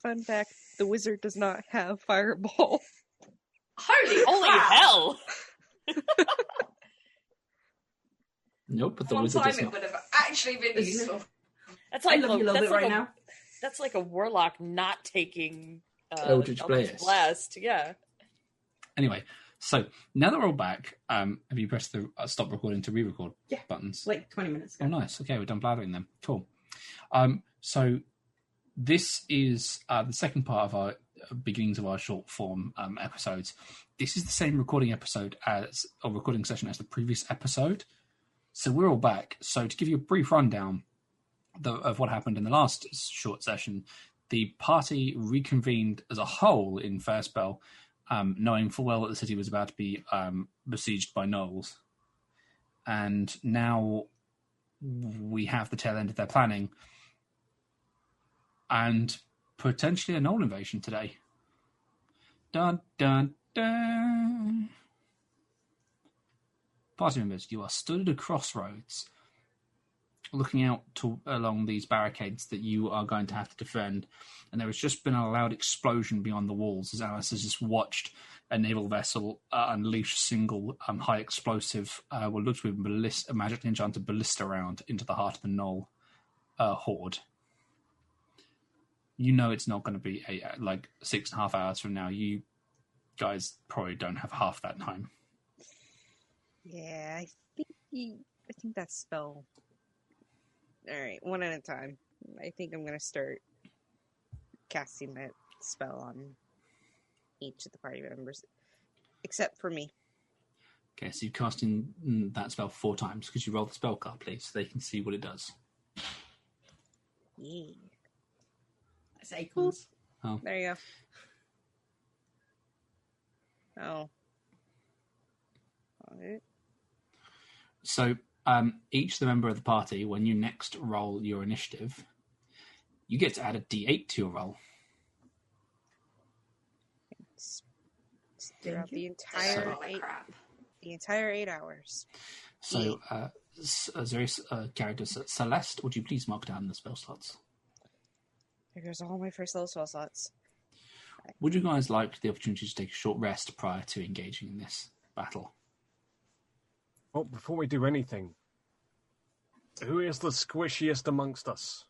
fun fact, the wizard does not have fireball. Holy hell! Nope, but the One wizard time does it not. would have actually been useful. That's like I love you a little bit right now. That's like a warlock not taking Eldritch Blast. Yeah. Anyway, so now that we're all back, have you pressed the stop recording to re-record buttons? Like 20 minutes ago. Oh, nice. Okay, we're done blathering then. Cool. So this is the second part of our beginnings of our short form episodes. This is the same recording session as the previous episode. So we're all back. So to give you a brief rundown of what happened in the last short session, the party reconvened as a whole in Fairspell, knowing full well that the city was about to be besieged by Gnolls. And now we have the tail end of their planning and potentially a Gnoll invasion today. Dun, dun, dun. Party members, you are stood at a crossroads, looking out along these barricades that you are going to have to defend. And there has just been a loud explosion beyond the walls as Alice has just watched a naval vessel unleash a single high explosive, what looks to be a magically enchanted ballista round into the heart of the Gnoll horde. You know it's not going to be like 6.5 hours from now. You guys probably don't have half that time. Yeah, I think that spell. All right, one at a time. I think I'm going to start casting that spell on each of the party members, except for me. Okay, so you're casting that spell 4 times. Could you roll the spell card, please, so they can see what it does? Yeah. That's acorns. Oh. There you go. Oh. Alright. So each the member of the party, when you next roll your initiative, you get to add a d8 to your roll. Throughout the entire 8 hours. So, Zeri's character, Celeste, would you please mark down the spell slots? There goes all my first level spell slots. Would you guys like the opportunity to take a short rest prior to engaging in this battle? Well, before we do anything, who is the squishiest amongst us?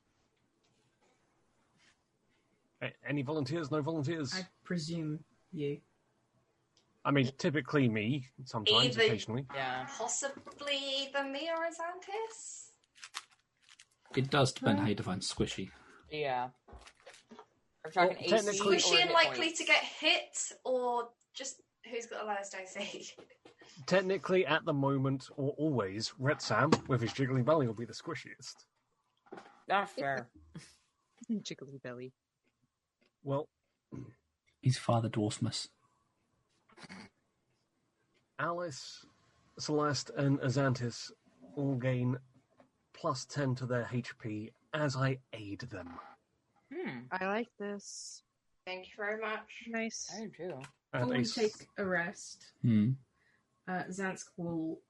Any volunteers? No volunteers? I presume you. I mean, typically me, sometimes, occasionally. Yeah. Possibly either me or Azantis? It does depend how you define squishy. Yeah. We're talking AC technically- Squishy and likely to get hit, or just who's got the lowest AC? Technically, at the moment, or always, Retsam, with his jiggling belly, will be the squishiest. Not fair. Jiggly belly. Well, He's Father Dwarfmas. Alice, Celeste, and Azantis all gain plus 10 to their HP as I aid them. I like this. Thank you very much. Nice. I do too. And Before we take a rest, Zansk will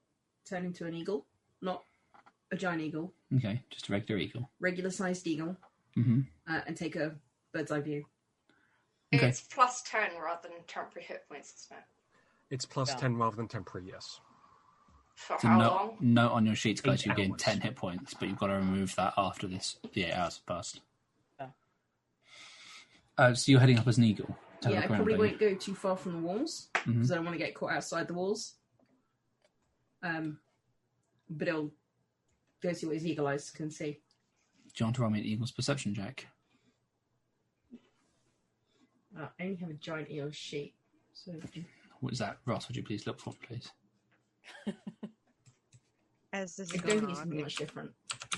turn into an eagle. Not a giant eagle. Okay, just a regular eagle. Regular-sized eagle. Mm-hmm. And take a bird's eye view. Okay. It's plus 10 rather than temporary hit points, isn't it? It's plus 10 rather than temporary, yes. For So how long? note on your sheets, guys, 8 you gain hours. 10 hit points, but you've got to remove that after the 8 hours have passed. So you're heading up as an eagle. Tell Yeah, her I around, probably don't you? won't go too far from the walls, because I don't want to get caught outside the walls. But I'll go see what his eagle eyes can see. Do you want to roll me an eagle's perception check? I only have a giant eel sheet. So What is that? Ross, would you please look for it, please? As this I is don't going think it's on, much different.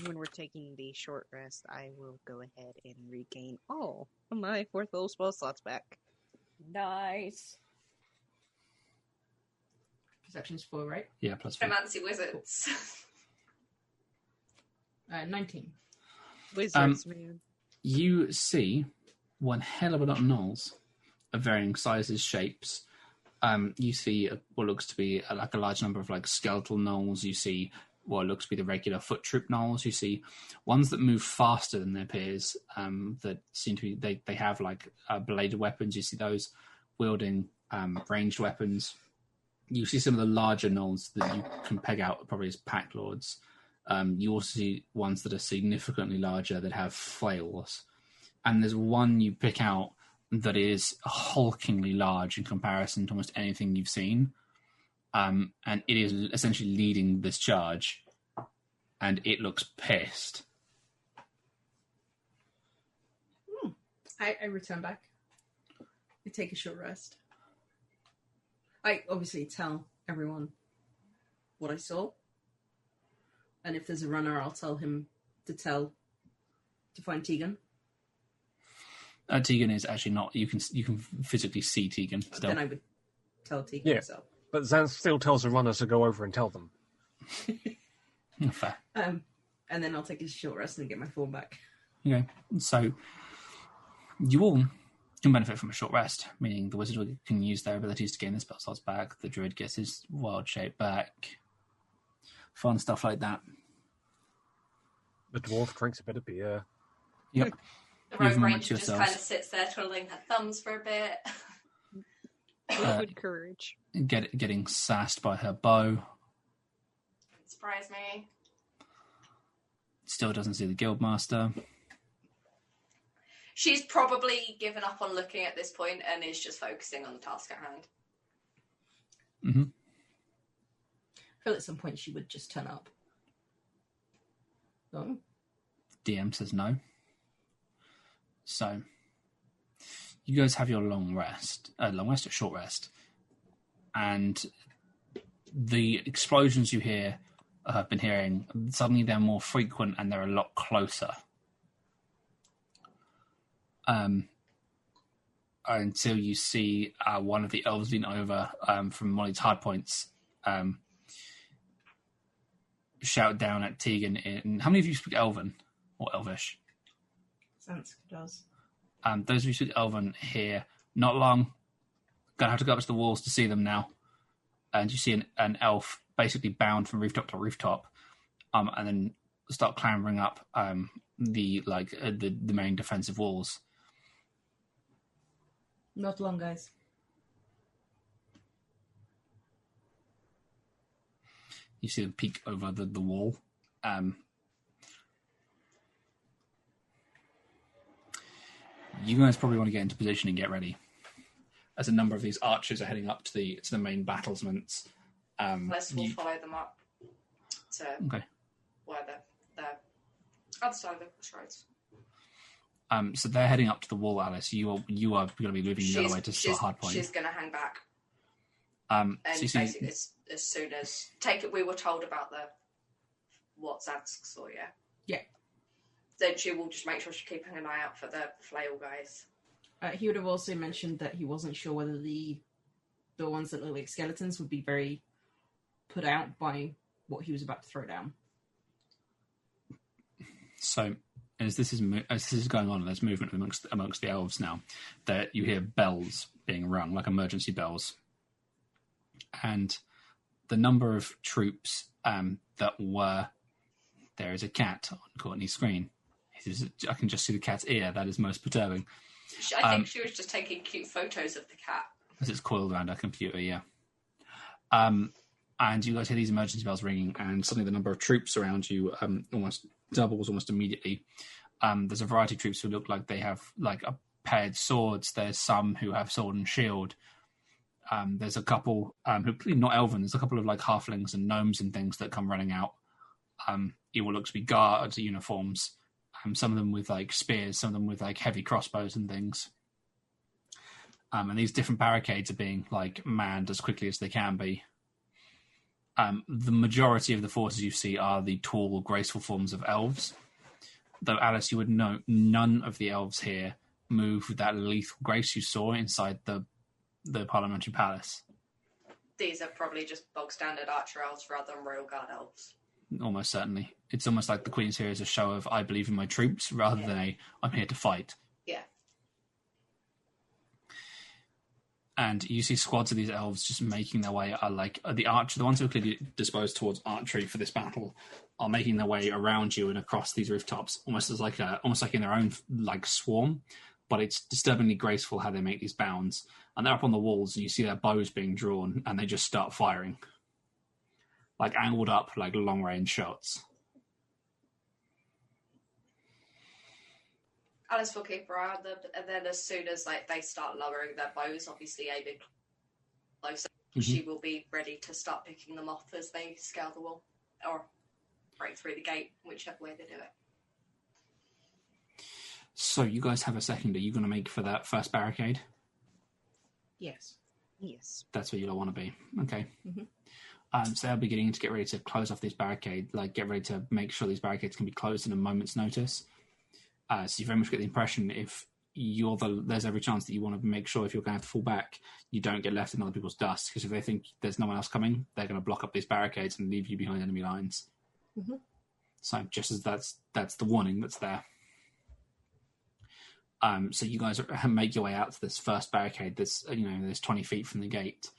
when we're taking the short rest, I will go ahead and regain all of my 4th level spell slots back. Nice. Perception's 4, right? Yeah, plus 4. Fancy wizards. 19. Wizards, man. You see one hell of a lot of gnolls of varying sizes, shapes. You see what looks to be like a large number of like skeletal gnolls. You see what looks to be the regular foot troop gnolls. You see ones that move faster than their peers, that seem to be, they have like bladed weapons. You see those wielding ranged weapons. You see some of the larger gnolls that you can peg out probably as pack lords. You also see ones that are significantly larger that have flails. And there's one you pick out that is hulkingly large in comparison to almost anything you've seen. And it is essentially leading this charge. And it looks pissed. I return back. I take a short rest. I obviously tell everyone what I saw. And if there's a runner, I'll tell him to find Tegan. Tegan is actually not. You can physically see Tegan still. Then I would tell Tegan myself. But Zan still tells the runners to go over and tell them. Fair. And then I'll take a short rest and get my form back. Okay, so you all can benefit from a short rest, meaning the wizard can use their abilities to gain their spell slots back. The druid gets his wild shape back. Fun stuff like that. The dwarf drinks a bit of beer. Yep. The You have rogue moments ranger just yourselves. kind of sits there twiddling her thumbs for a bit. Liquid courage. Getting sassed by her bow. Doesn't surprise me. Still doesn't see the guildmaster. She's probably given up on looking at this point and is just focusing on the task at hand. Mm-hmm. I feel at some point she would just turn up. No? DM says no. So, you guys have your short rest, and the explosions you have been hearing, suddenly they're more frequent and they're a lot closer. Until you see one of the elves lean over from one of its hard points, shout down at Tegan in... How many of you speak Elven or Elvish? Sansk does. Those of you who speak Elven here, not long. Gonna have to go up to the walls to see them now. And you see an elf basically bound from rooftop to rooftop, and then start clambering up the main defensive walls. Not long, guys. You see them peek over the wall. You guys probably want to get into position and get ready, as a number of these archers are heading up to the main battlements. We'll follow them up to where the other side of the strides. So they're heading up to the wall, Alice. You are going to be moving the other way to start hard point. She's going to hang back. And so basically, as soon as we were told about what Zansk saw, yeah. Then she will just make sure she's keeping an eye out for the flail guys. He would have also mentioned that he wasn't sure whether the ones that look like skeletons would be very put out by what he was about to throw down. So, as this is going on, there's movement amongst the elves now. That you hear bells being rung, like emergency bells, and the number of troops that were... There is a cat on Courtney's screen. I can just see the cat's ear. That is most perturbing. I think she was just taking cute photos of the cat. As it's coiled around her computer, yeah. And you guys hear these emergency bells ringing, and suddenly the number of troops around you almost doubles almost immediately. There's a variety of troops who look like they have like paired swords. There's some who have sword and shield. There's a couple who are clearly not elven. There's a couple of like halflings and gnomes and things that come running out. It will look to be guard uniforms. Some of them with like spears, some of them with like heavy crossbows and things. And these different barricades are being like manned as quickly as they can be. The majority of the forces you see are the tall, graceful forms of elves. Though, Alice, you would note none of the elves here move with that lethal grace you saw inside the Parliamentary Palace. These are probably just bog standard archer elves rather than royal guard elves. Almost certainly. It's almost like the Queen's here is a show of I believe in my troops rather than I'm here to fight. Yeah. and you see squads of these elves just making their way. The archer, the ones who are clearly disposed towards archery for this battle, are making their way around you and across these rooftops, almost like in their own like swarm. But it's disturbingly graceful how they make these bounds. And they're up on the walls, and you see their bows being drawn, and they just start firing, like angled up, like long range shots. Alice will keep her eye on them, and then as soon as they start lowering their bows, obviously aiming closer, she will be ready to start picking them off as they scale the wall or break through the gate, whichever way they do it. So you guys have a second. Are you going to make for that first barricade? Yes. Yes. That's where you'll want to be. Okay. Mm-hmm. So they'll be beginning to get ready to close off this barricade, like get ready to make sure these barricades can be closed in a moment's notice. So you very much get the impression if there's every chance that you want to make sure if you're going to have to fall back, you don't get left in other people's dust, because if they think there's no one else coming, they're going to block up these barricades and leave you behind enemy lines. Mm-hmm. So just as that's the warning that's there. So you guys make your way out to this first barricade. There's 20 feet from the gate.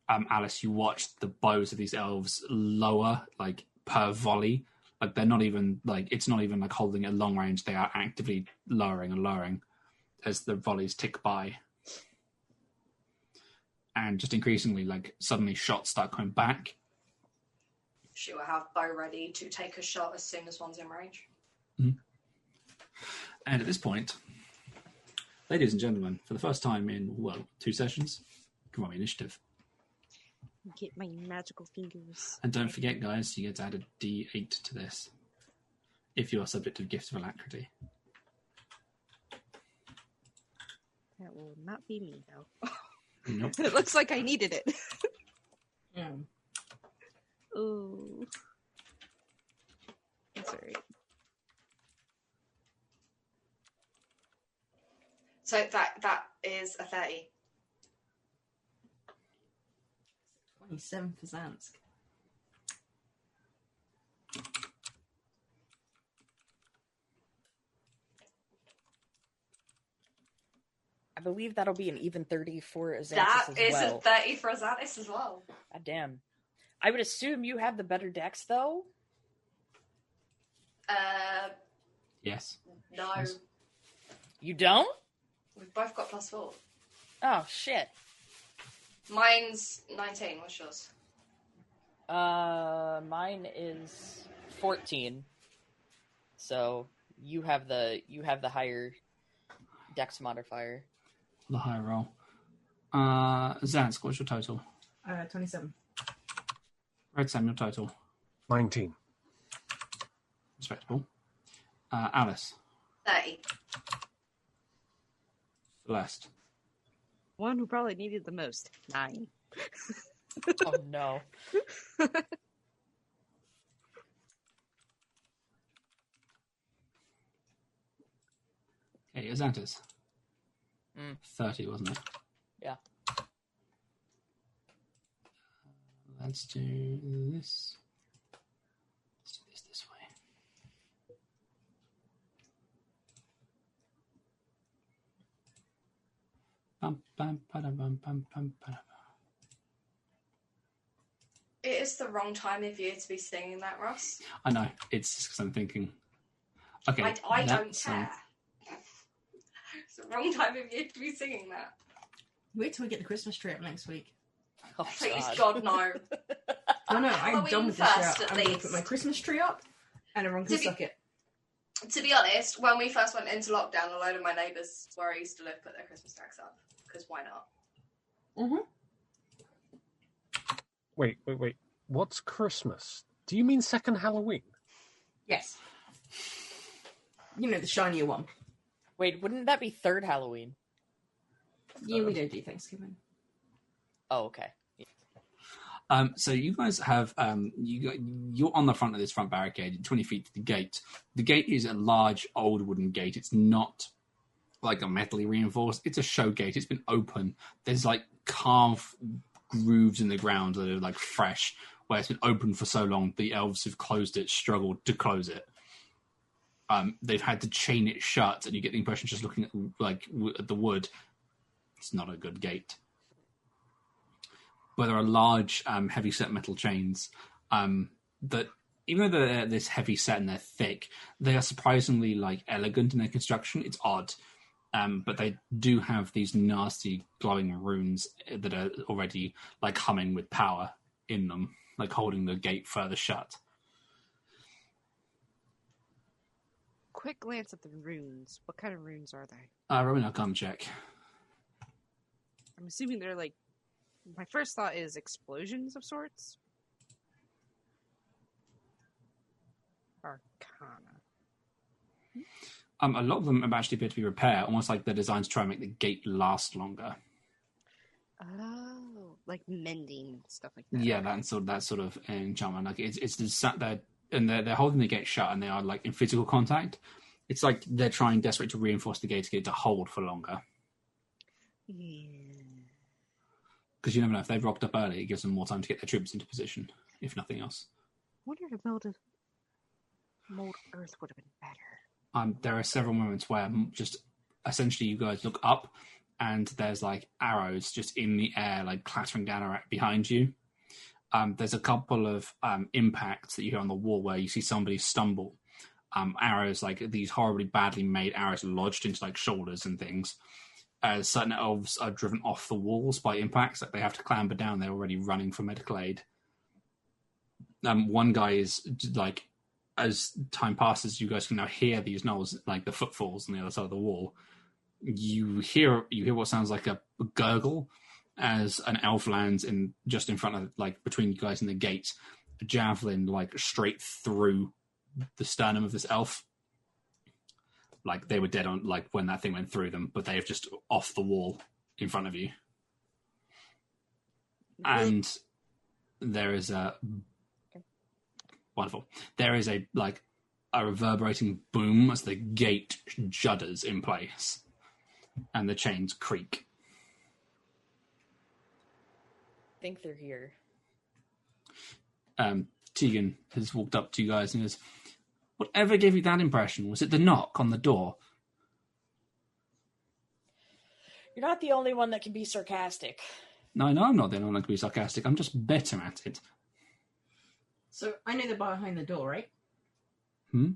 Alice, you watch the bows of these elves lower, like per volley. Like they're not even it's not even like holding at long range. They are actively lowering and lowering as the volleys tick by. And just increasingly, like suddenly shots start coming back. She will have bow ready to take a shot as soon as one's in range. Mm-hmm. And at this point, ladies and gentlemen, for the first time in 2 sessions, come on, initiative. Get my magical fingers. And don't forget, guys, you get to add a D8 to this if you are subject to the gift of alacrity. That will not be me, though. Nope. It looks like I needed it. Mm. Ooh. That's alright. So that is a 30. 27 for Zansk. I believe that'll be an even 30 for Azanthus That as is well. a 30 for Azanthus as well. God damn. I would assume you have the better dex, though? Yes. No. Yes. You don't? We've both got +4. Oh, shit. Mine's 19. What's yours? Mine is 14. So you have the higher dex modifier. The higher roll. Zansk, what's your total? 27. Red Sam, your total. 19. Respectable. Alice. 30. Celeste. One who probably needed the most. 9. Oh, no. Okay, Azanthus. 30, wasn't it? Yeah. Let's do this. Let's do this way. Bum, bum, ba-dum, bum, bum, bum, ba-dum. It is the wrong time of year to be singing that, Ross. I know, it's just because I'm thinking. Okay, I don't care. It's the wrong time of year to be singing that. Wait till we get the Christmas tree up next week. Oh, Please, God, no. No, I'm Halloween done with this year. first, at I'm going to least. put my Christmas tree up, and everyone can To be- suck it. To be honest, when we first went into lockdown, a load of my neighbours where I used to live put their Christmas tracks up. Because why not? Mm-hmm. Wait. What's Christmas? Do you mean second Halloween? Yes. You know, the shinier one. Wait, wouldn't that be third Halloween? Yeah, we don't do Thanksgiving. Oh, okay. So you guys have you're on the front of this front barricade, 20 feet to the gate. The gate is a large old wooden gate. It's not like a metally reinforced. It's a show gate. It's been open. There's like carved grooves in the ground that are like fresh, where it's been open for so long. The elves who've closed it struggled to close it. They've had to chain it shut, and you get the impression just looking at at the wood, it's not a good gate. where there are large, heavy set metal chains that, even though they're this heavy set and they're thick, they are surprisingly like elegant in their construction. It's odd, but they do have these nasty glowing runes that are already like humming with power in them, like holding the gate further shut. Quick glance at the runes. What kind of runes are they? Roll an Arcana check. I'm assuming they're like. My first thought is explosions of sorts. Arcana. A lot of them actually appear to be repair, almost like they're designed to try and make the gate last longer. Oh, like mending stuff like that. Yeah, that sort of enchantment. Like it's just sat there, and they're holding the gate shut, and they are like in physical contact. It's like they're trying desperately to reinforce the gate to get it to hold for longer. Yeah. Because you never know, if they've rocked up early, it gives them more time to get their troops into position, if nothing else. I wonder if mold earth would have been better. There are several moments where just essentially you guys look up and there's like arrows just in the air, like clattering down behind you. There's a couple of impacts that you hear on the wall where you see somebody stumble. Arrows, like these horribly badly made arrows lodged into like shoulders and things. As certain elves are driven off the walls by impacts, like they have to clamber down, they're already running for medical aid. One guy is like, as time passes, you guys can now hear these gnolls, like the footfalls on the other side of the wall. You hear what sounds like a gurgle as an elf lands just in front of, like between you guys and the gate, a javelin like straight through the sternum of this elf. Like they were dead on, like when that thing went through them, but they have just off the wall in front of you. And there is wonderful. There is a reverberating boom as the gate judders in place, and the chains creak. I think they're here. Tegan has walked up to you guys and goes, "Whatever gave you that impression? Was it the knock on the door?" You're not the only one that can be sarcastic. No, I'm not the only one that can be sarcastic. I'm just better at it. So I know they're behind the door, right? Hmm?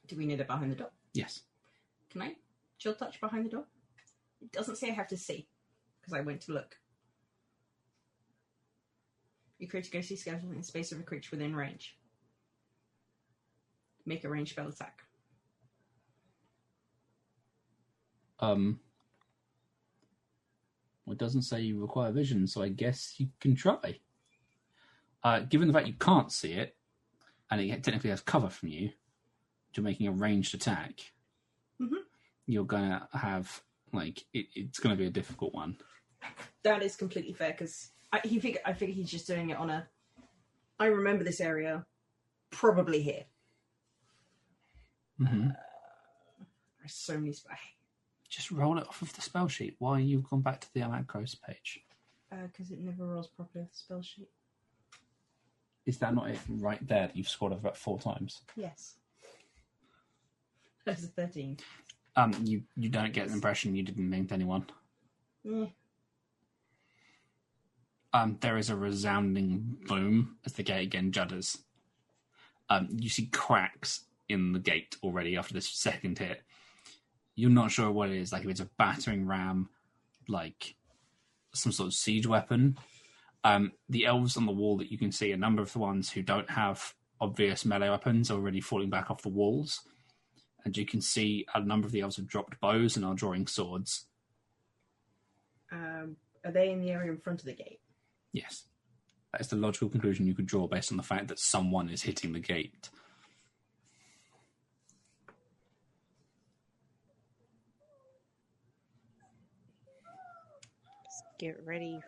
Do we know they're behind the door? Yes. Can I chill touch behind the door? It doesn't say I have to see, because I went to look. You create a ghostly skeleton in the space of a creature within range. Make a ranged spell attack. Well, it doesn't say you require vision, so I guess you can try. Given the fact you can't see it, and it technically has cover from you, you're making a ranged attack. Mm-hmm. You're gonna have it's gonna be a difficult one. That is completely fair, because I figure he's just doing it on a. I remember this area, probably here. Mm-hmm. There's so many spells. Just roll it off of the spell sheet. Why you've gone back to the macros page? Because it never rolls properly off the spell sheet. Is that not it right there that you've scored over about 4 times? Yes. That was a 13. You don't get the impression you didn't name anyone. Yeah. There is a resounding boom as the gate again judders. You see cracks in the gate already after this second hit. You're not sure what it is, like if it's a battering ram, like some sort of siege weapon. The elves on the wall that you can see, a number of the ones who don't have obvious melee weapons are already falling back off the walls. And you can see a number of the elves have dropped bows and are drawing swords. Are they in the area in front of the gate? Yes. That is the logical conclusion you could draw based on the fact that someone is hitting the gate. Just get ready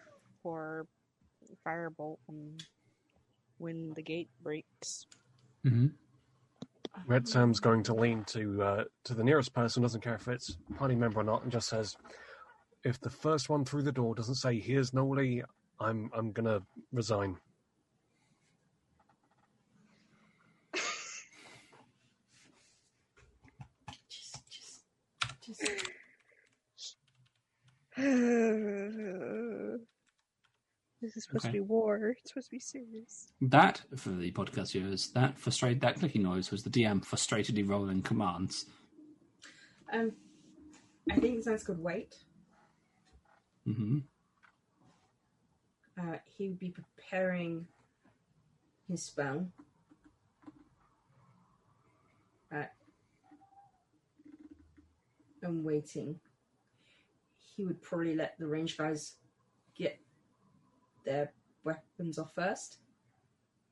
for firebolt when the gate breaks. Mm-hmm. Red Sam's going to lean to the nearest person, doesn't care if it's a party member or not, and just says, "If the first one through the door doesn't say, 'Here's Gnolly,' I'm gonna resign." Just. This is supposed Okay. to be war. It's supposed to be serious. That, for the podcast viewers, that clicking noise was the DM frustratedly rolling commands. I think it sounds called wait. Mm-hmm. He would be preparing his spell. And waiting. He would probably let the range guys get their weapons off first.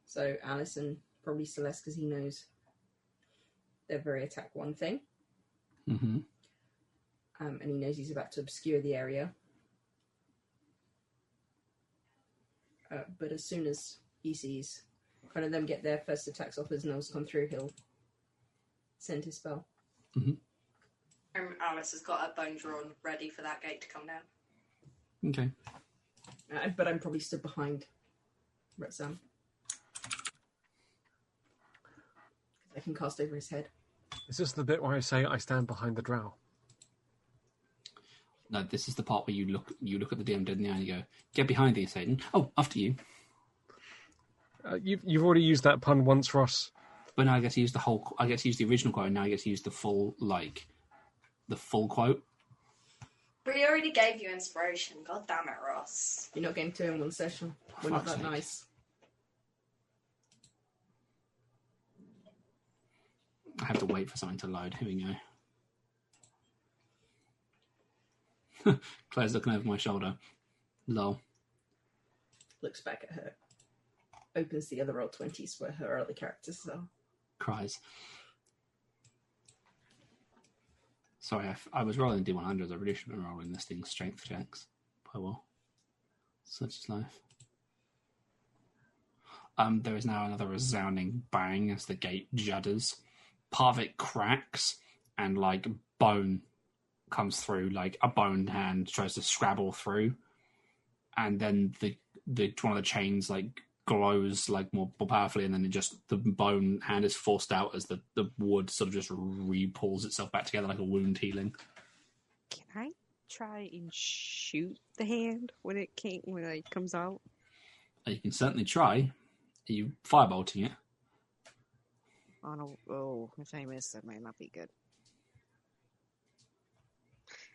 So Alice and probably Celeste, because he knows they're very attack one thing. Mm-hmm. And he knows he's about to obscure the area. But as soon as he sees kind of them get their first attacks off as Gnolls come through, he'll send his spell. Mm-hmm. Alice has got her bone drawn, ready for that gate to come down. Okay. But I'm probably stood behind Red Sam. I can cast over his head. Is this the bit where I say I stand behind the drow? No, this is the part where you look at the DM dead in the eye and you go, "Get behind thee, Satan." Oh, after you. You've already used that pun once, Ross. But now I get to use I get to use the original quote, and now I get to use the full quote. We already gave you inspiration. God damn it, Ross. You're not getting two in one session. We're not that nice. I have to wait for something to load. Here we go. Claire's looking over my shoulder. Lol. Looks back at her. Opens the other Roll20s where her other characters are. Cries. Sorry, I was rolling D100s. I really should have been rolling this thing's strength checks. But well, such is life. There is now another resounding bang as the gate judders. Part of it cracks, and like bone comes through, like a boned hand tries to scrabble through, and then the one of the chains like glows like more powerfully, and then the bone hand is forced out as the wood sort of just re-pulls itself back together like a wound healing. Can I try and shoot the hand when it comes out? You can certainly try. Are you firebolting it? If I miss, that might not be good.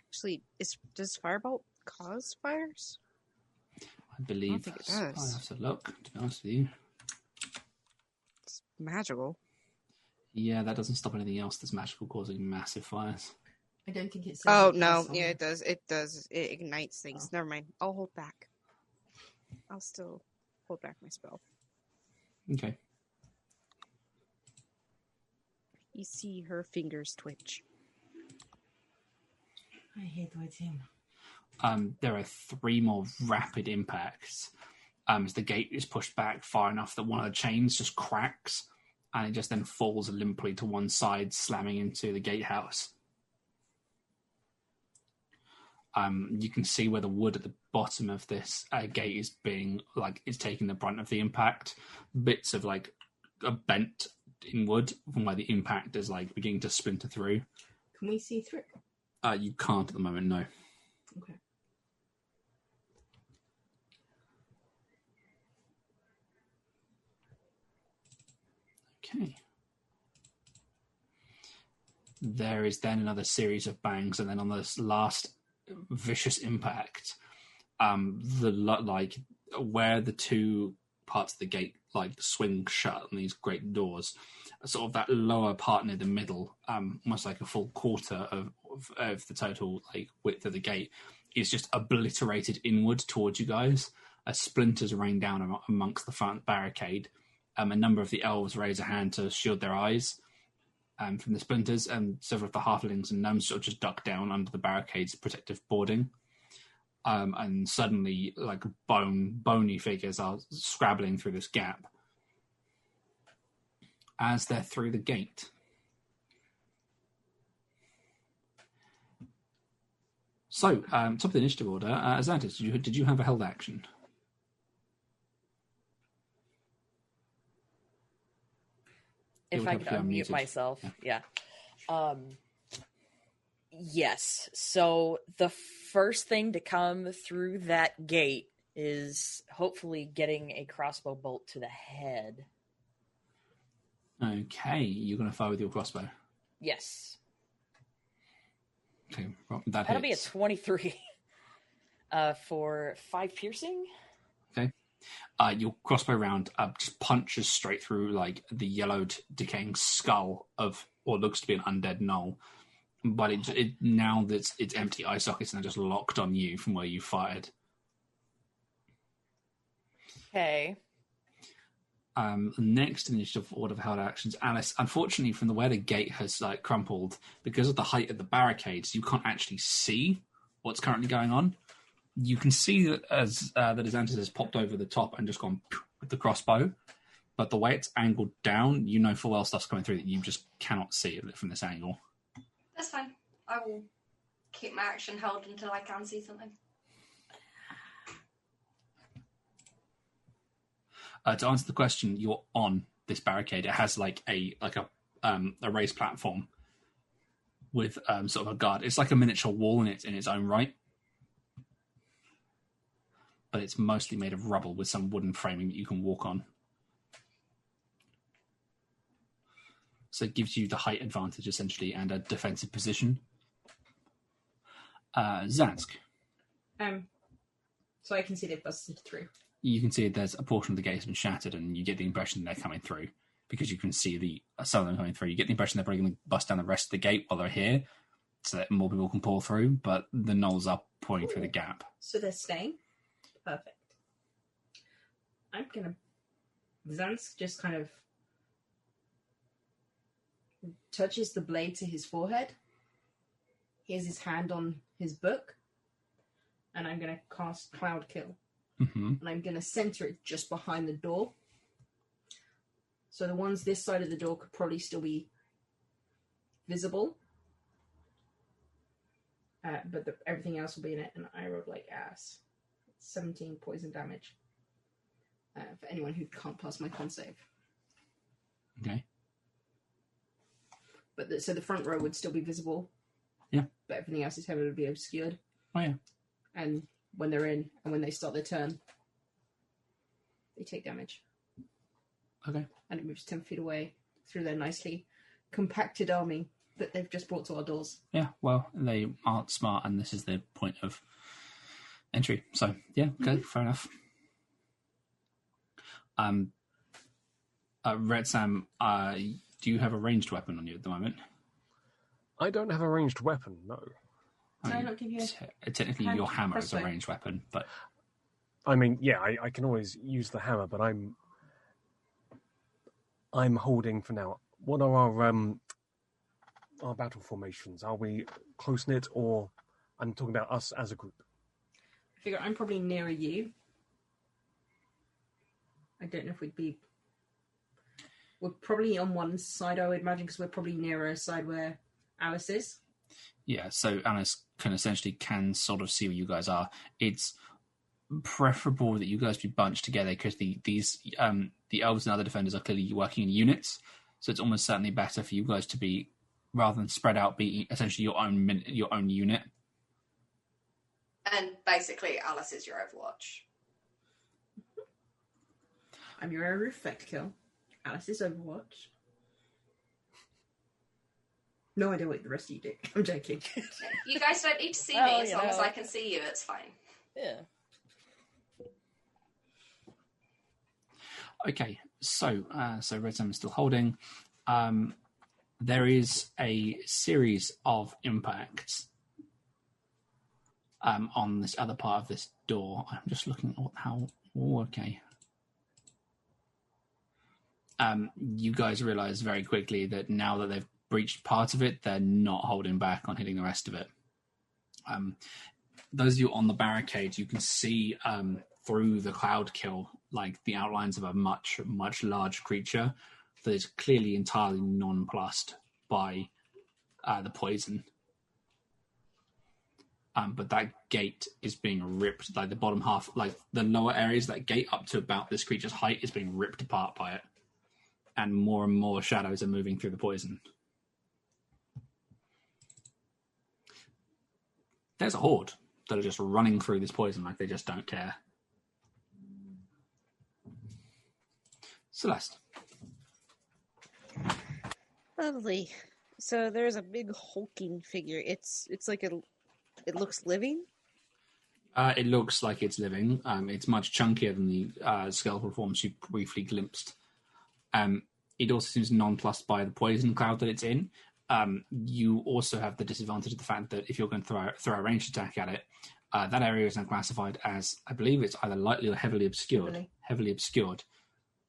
Actually, does firebolt cause fires? I believe I don't think it does. I have to look, to be honest with you. It's magical. Yeah, that doesn't stop anything else that's magical causing massive fires. I don't think it's... Oh, no. Yeah, it does. It does. It ignites things. Never mind. I'll hold back. I'll still hold back my spell. Okay. You see her fingers twitch. I hate waiting. There are 3 more rapid impacts as the gate is pushed back far enough that one of the chains just cracks and it just then falls limply to one side, slamming into the gatehouse. You can see where the wood at the bottom of this gate is taking the brunt of the impact. Bits of are bent in wood from where the impact is beginning to splinter through. Can we see through? You can't at the moment, no. Okay. Okay. There is then another series of bangs, and then on this last vicious impact, where the 2 parts of the gate swing shut on these great doors, sort of that lower part near the middle, almost like a full quarter of the total width of the gate, is just obliterated inward towards you guys as splinters rain down amongst the front barricade. A number of the elves raise a hand to shield their eyes from the splinters, and several of the halflings and gnomes sort of just duck down under the barricade's protective boarding. And suddenly, bony figures are scrabbling through this gap as they're through the gate. So, top of the initiative order, Xantis, did you have a held action? If I could unmute myself, yeah. Yes. So the first thing to come through that gate is hopefully getting a crossbow bolt to the head. Okay, you're going to fire with your crossbow. Yes. Okay, well, that That'll hits. be a 23 for 5 piercing. Okay. Your crossbow round just punches straight through like the yellowed, decaying skull of what looks to be an undead gnoll. But it now that it's empty eye sockets and they're just locked on you from where you fired. Okay. Next initiative order of held actions, Alice. Unfortunately, from the way the gate has like crumpled, because of the height of the barricades, you can't actually see what's currently going on. You can see that as Xantis has popped over the top and just gone with the crossbow, but the way it's angled down, you know full well stuff's coming through that you just cannot see it from this angle. That's fine. I will keep my action held until I can see something. To answer the question, you're on this barricade. It has like a raised platform with sort of a guard. It's like a miniature wall in its own right, but it's mostly made of rubble with some wooden framing that you can walk on. So it gives you the height advantage essentially and a defensive position. Zansk. So I can see they've busted through. You can see there's a portion of the gate has been shattered, and you get the impression they're coming through because you can see some of them coming through. You get the impression they're probably going to bust down the rest of the gate while they're here, so that more people can pour through. But the Gnolls are pouring through the gap. So they're staying. Perfect. I'm gonna. Zansk just kind of touches the blade to his forehead. He has his hand on his book, and I'm gonna cast Cloud Kill. Mm-hmm. And I'm going to center it just behind the door. So the ones this side of the door could probably still be visible. But everything else will be in it, and I rolled like ass. 17 poison damage. For anyone who can't pass my con save. Okay. But so the front row would still be visible. Yeah. But everything else is heavily be obscured. Oh, yeah. And when they're in and when they start their turn, they take damage. Okay. And it moves 10 feet away through their nicely compacted army that they've just brought to our doors. Yeah, well, they aren't smart, and this is their point of entry. So, yeah, okay, fair enough. Red Sam, do you have a ranged weapon on you at the moment? I don't have a ranged weapon, no. Can I not give you Technically, your hammer is a ranged weapon, but... I mean, yeah, I can always use the hammer, but I'm holding for now. What are our battle formations? Are we close-knit, or... I'm talking about us as a group. I figure I'm probably nearer you. I don't know if we'd be... We're probably on one side, I would imagine, because we're probably nearer a side where Alice is. Yeah, so Alice can sort of see where you guys are. It's preferable that you guys be bunched together because the elves and other defenders are clearly working in units. So it's almost certainly better for you guys to be, rather than spread out, be essentially your own unit. And basically, Alice is your Overwatch. I'm your area effect kill. Alice is Overwatch. No idea what the rest of you do. I'm joking. You guys don't need to see Well, me as long as I can see you. It's fine. Yeah. Okay, so Red Sam is still holding. There is a series of impacts on this other part of this door. I'm just looking at how... Oh, okay. You guys realise very quickly that now that they've breached part of it, they're not holding back on hitting the rest of it. Those of you on the barricade, you can see through the cloud kill, like the outlines of a much, much large creature that is clearly entirely nonplussed by the poison. But that gate is being ripped, like the bottom half, like the lower areas of that gate up to about this creature's height is being ripped apart by it. And more shadows are moving through the poison. There's a horde that are just running through this poison like they just don't care. Celeste. Lovely. So there's a big hulking figure. It's like it looks living. It looks like it's living. It's much chunkier than the skeletal forms you briefly glimpsed. It also seems nonplussed by the poison cloud that it's in. You also have the disadvantage of the fact that if you're going to throw a ranged attack at it, that area is now classified as, I believe it's either lightly or heavily obscured. Heavily obscured,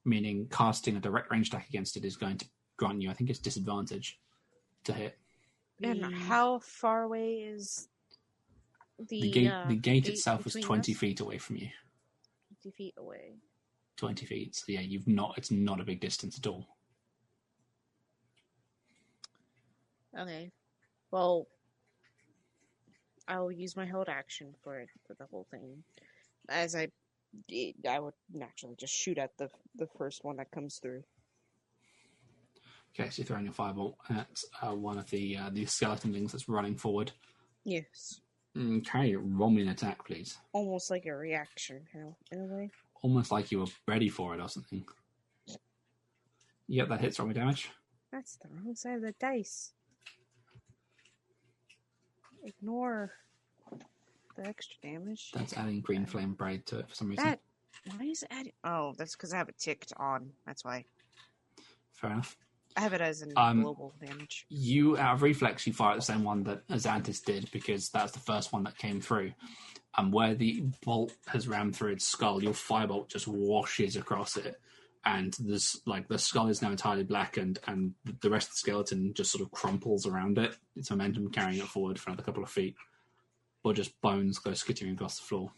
meaning casting a direct ranged attack against it is going to grant you, I think it's disadvantage to hit. And how far away is The gate itself is 20 feet away from you. 20 feet away. 20 feet. So yeah, it's not a big distance at all. Okay. Well, I'll use my hold action for the whole thing. As I would naturally just shoot at the first one that comes through. Okay, so you're throwing a firebolt at one of the skeleton things that's running forward. Yes. Okay, roll me an attack, please. Almost like a reaction, in a way. Almost like you were ready for it or something. Yep, that hits. Roll me damage. That's the wrong side of the dice. Ignore the extra damage. That's adding green flame braid to it for some reason. Why is it adding? Oh, that's because I have it ticked on. That's why. Fair enough. I have it as in global damage. You, out of reflex, you fire at the same one that Azantis did because that's the first one that came through. And where the bolt has rammed through its skull, your firebolt just washes across it. And the skull is now entirely blackened, and the rest of the skeleton just sort of crumples around it. Its momentum carrying it forward for another couple of feet. Or just bones go skittering across the floor.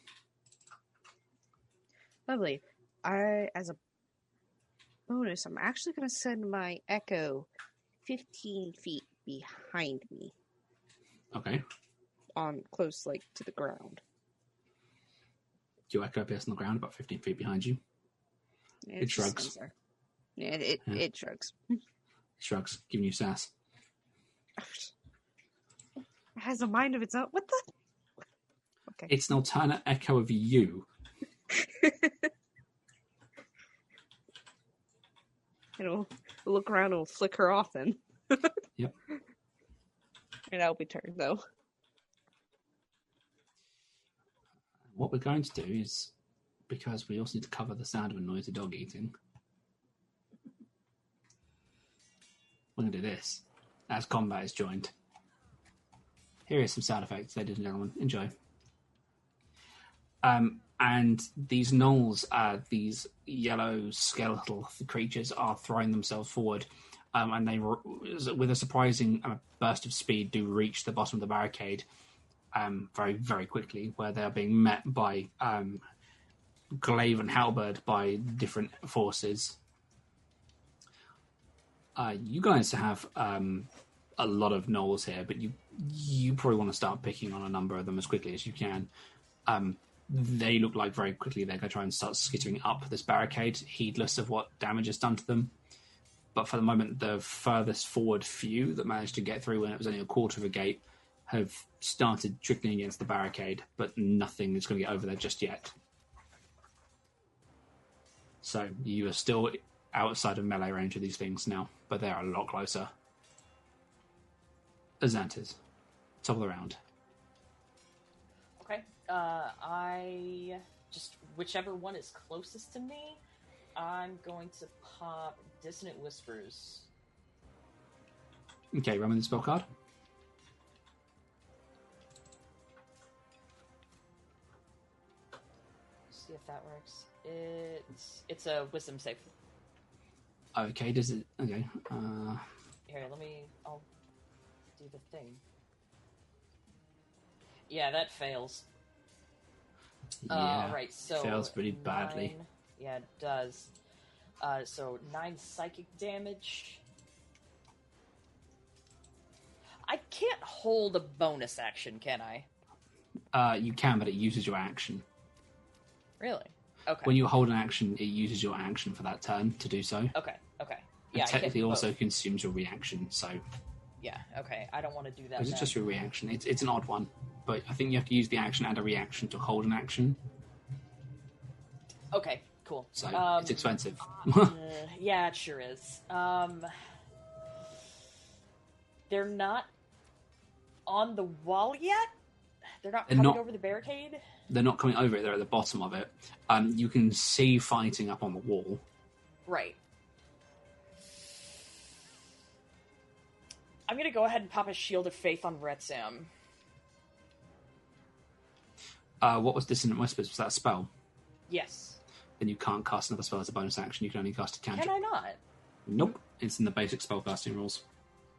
Lovely. As a bonus, I'm actually going to send my echo 15 feet behind me. Okay. On close, to the ground. Your echo appears on the ground about 15 feet behind you. Yeah, it shrugs. Yeah, it shrugs. It shrugs, giving you sass. It has a mind of its own. What the? Okay. It's an alternate echo of you. It'll look around and it'll flicker off then. Yep. And that'll be turned, though. What we're going to do is, because we also need to cover the sound of a noisy dog eating, we're going to do this as combat is joined. Here is some sound effects, ladies and gentlemen. Enjoy. And these gnolls, these yellow skeletal creatures, are throwing themselves forward, and they, with a surprising burst of speed, do reach the bottom of the barricade very, very quickly, where they are being met by glaive and halberd by different forces. You guys have a lot of gnolls here, but you probably want to start picking on a number of them as quickly as you can. They look like very quickly they're going to try and start skittering up this barricade, heedless of what damage is done to them. But for the moment, the furthest forward few that managed to get through when it was only a quarter of a gate have started trickling against the barricade, but nothing is going to get over there just yet. So you are still outside of melee range of these things now, but they are a lot closer. Azantis, top of the round. Okay. I just, whichever one is closest to me, I'm going to pop Dissonant Whispers. Okay, run with the spell card. See if that works. It's a wisdom save. Okay, does it? Okay. Here, I'll do the thing. Yeah, that fails. Yeah, alright, so fails pretty badly. 9, yeah, it does. So 9 psychic damage. I can't hold a bonus action, can I? You can, but it uses your action. Really? Okay. When you hold an action, it uses your action for that turn to do so. Okay. It Yeah, technically also consumes your reaction, so... Yeah, okay. I don't want to do that. It's just your reaction. It's an odd one, but I think you have to use the action and a reaction to hold an action. Okay, Cool. So it's expensive. Yeah, it sure is. They're not on the wall yet? They're not coming over the barricade? They're not coming over it. They're at the bottom of it. You can see fighting up on the wall. Right. I'm going to go ahead and pop a Shield of Faith on Retsam. What was Dissonant Whispers? Was that a spell? Yes. Then you can't cast another spell as a bonus action. You can only cast a cantrip. Can I not? Nope. It's in the basic spellcasting rules.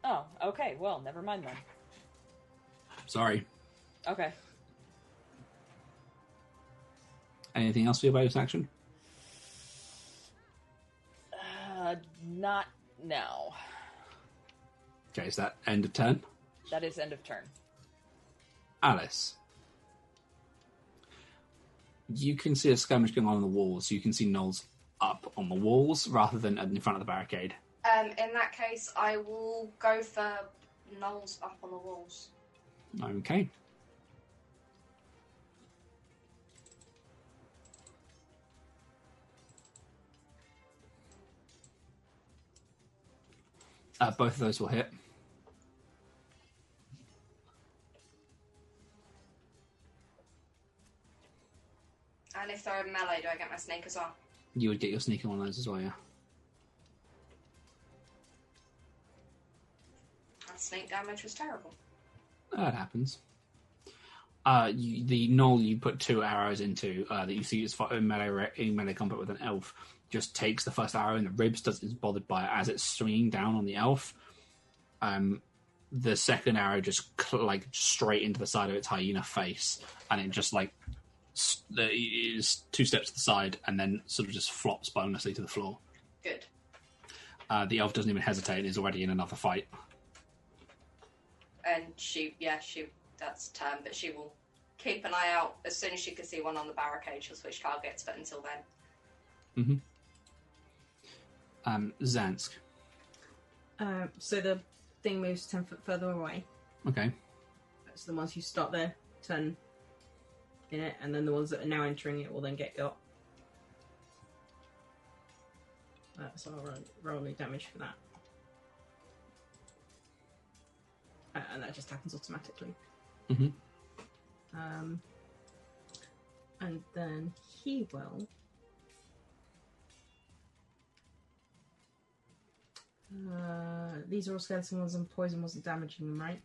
Oh, okay. Well, never mind then. Sorry. Okay. Anything else for your bonus action? Not now. Okay, is that end of turn? That is end of turn. Alice. You can see a skirmish going on the walls. You can see Gnolls up on the walls rather than in front of the barricade. In that case, I will go for Gnolls up on the walls. Okay. Both of those will hit. And if they're in melee, do I get my sneak as well? You would get your sneaking on those as well, yeah. That sneak damage was terrible. That happens. The Gnoll you put 2 arrows into that you see is in melee combat with an elf just takes the first arrow in the ribs, isn't bothered by it as it's swinging down on the elf. The second arrow just straight into the side of its hyena face, and it just it is 2 steps to the side and then sort of just flops bonelessly to the floor. Good. The elf doesn't even hesitate and is already in another fight. And that's turn, but she will keep an eye out. As soon as she can see one on the barricade, she'll switch targets, but until then. Mm-hmm. Zansk. So the thing moves 10 foot further away. Okay. So the ones who start their turn in it, and then the ones that are now entering it will then get got. So I'll roll any damage for that. And that just happens automatically. Mm-hmm. And then he will... these are all skeleton ones and poison wasn't damaging them, right?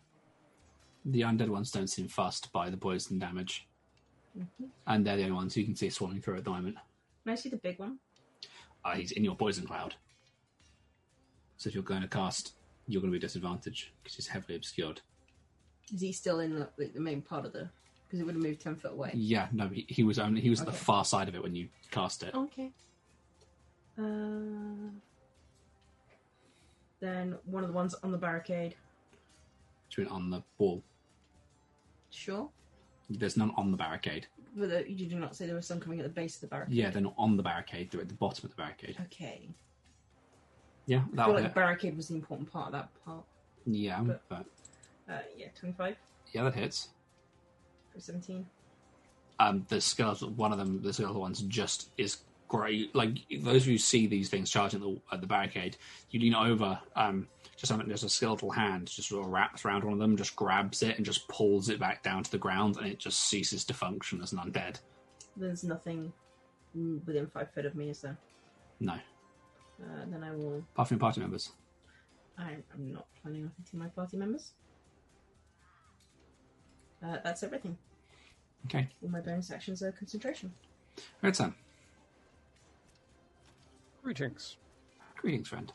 The undead ones don't seem fussed by the poison damage. Mm-hmm. And they're the only ones who you can see swarming through at the moment. Can I see the big one? He's in your poison cloud. So if you're going to cast, you're going to be disadvantaged because he's heavily obscured. Is he still in the main part of the... Because it would have moved 10 foot away. Yeah, no, he was at the far side of it when you cast it. Okay. Then one of the ones on the barricade. Between on the wall. Sure. There's none on the barricade. But you did not say there was some coming at the base of the barricade. Yeah, they're not on the barricade. They're at the bottom of the barricade. Okay. Yeah, I that feel was like the barricade was the important part of that part. Yeah, but 25 yeah, that hits. for 17. The skeletal one's just is great. Like those of you who see these things charging at the barricade, you lean over. There's a skeletal hand just sort of wraps around one of them, just grabs it and just pulls it back down to the ground, and it just ceases to function as an undead. There's nothing within 5 foot of me, is there? No. Then I will... Apart from your party members. I'm not planning on hitting my party members. That's everything. Okay. All my bonus actions are concentration. Red Sam. Greetings. Greetings, friend.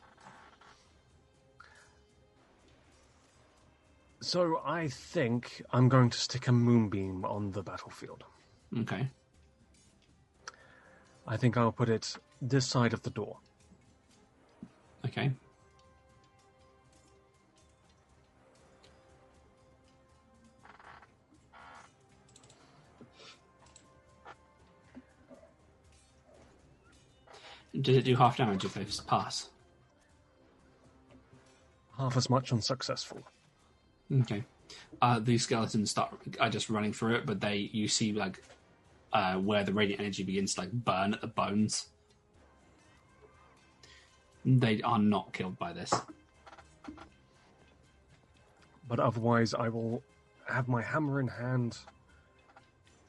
So I think I'm going to stick a moonbeam on the battlefield. Okay. I think I'll put it this side of the door. Okay. Does it do half damage if they pass? Half as much unsuccessful. Okay. These skeletons start just running through it, but you see where the radiant energy begins to burn at the bones They are not killed by this. But otherwise, I will have my hammer in hand,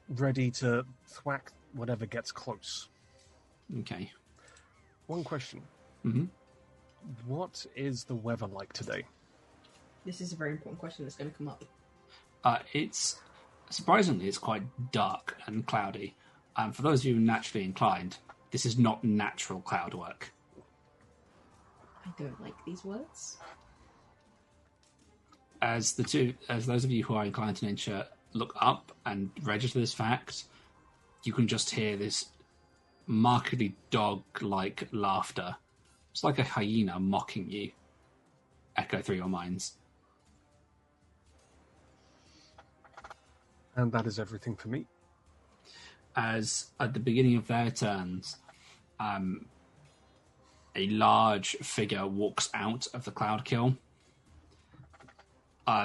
ready to thwack whatever gets close. Okay. One question. Mm-hmm. What is the weather like today? This is a very important question that's going to come up. It's surprisingly, it's quite dark and cloudy. For those of you naturally inclined, this is not natural cloud work. I don't like these words. As those of you who are inclined to nature look up and register this fact, you can just hear this markedly dog-like laughter. It's like a hyena mocking you. Echo through your minds. And that is everything for me. As at the beginning of their turns, a large figure walks out of the cloud kill.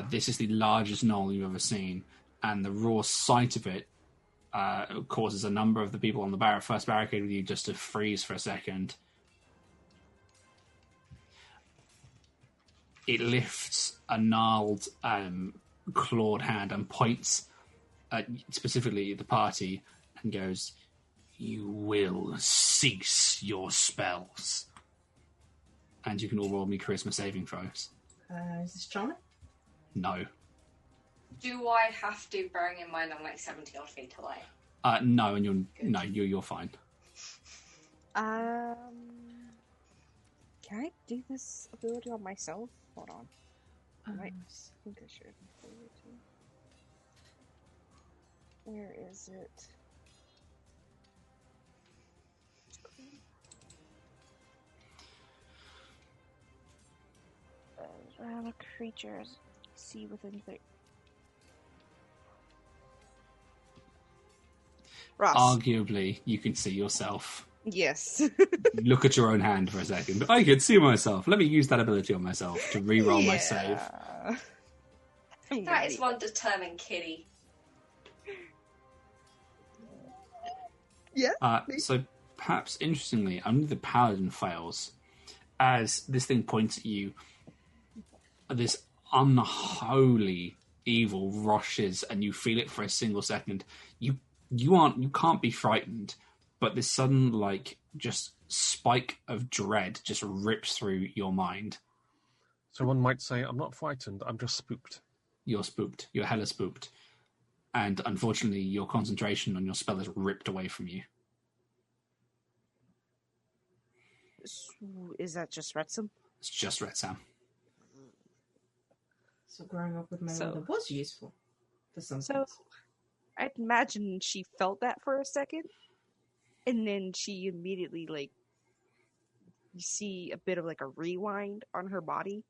This is the largest gnoll you've ever seen, and the raw sight of it causes a number of the people on the first barricade with you just to freeze for a second. It lifts a gnarled, clawed hand and points at specifically the party and goes, "You will cease your spells." And you can all roll me charisma saving throws. Is this charming? No. Do I have to, bearing in mind I'm like 70 odd feet away? No, and you're fine. Can I do this ability on myself? Hold on. I think I should. Where is it? Round of creatures see within the Ross. Arguably, you can see yourself. Yes. Look at your own hand for a second. I can see myself. Let me use that ability on myself to re-roll my save. That is one determined kitty. Yeah. So perhaps interestingly, only the paladin fails. As this thing points at you, this unholy evil rushes, and you feel it for a single second. You can't be frightened, but this sudden just spike of dread just rips through your mind. So one might say, I'm not frightened, I'm just spooked. You're spooked. You're hella spooked. And unfortunately, your concentration on your spell is ripped away from you. Is that just Retsum? It's just Red Sam. So growing up with my mother was useful for some things. I'd imagine she felt that for a second, and then she immediately, you see a bit of a rewind on her body,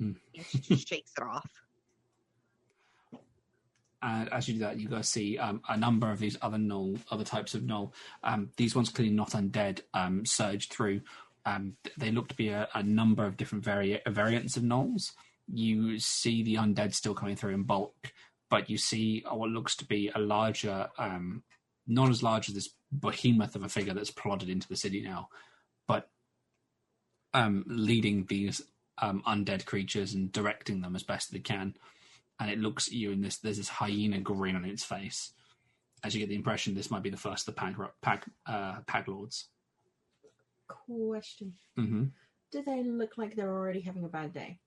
and she just shakes it off. And as you do that, you guys see a number of these other types of gnoll. These ones clearly not undead, surge through. They look to be a number of different variants of gnolls. You see the undead still coming through in bulk, but you see what looks to be a larger, not as large as this behemoth of a figure that's plodded into the city now, but leading these undead creatures and directing them as best they can. And it looks at you, and there's this hyena grin on its face, as you get the impression this might be the first of the Pag Lords. Question. Mm-hmm. Do they look like they're already having a bad day?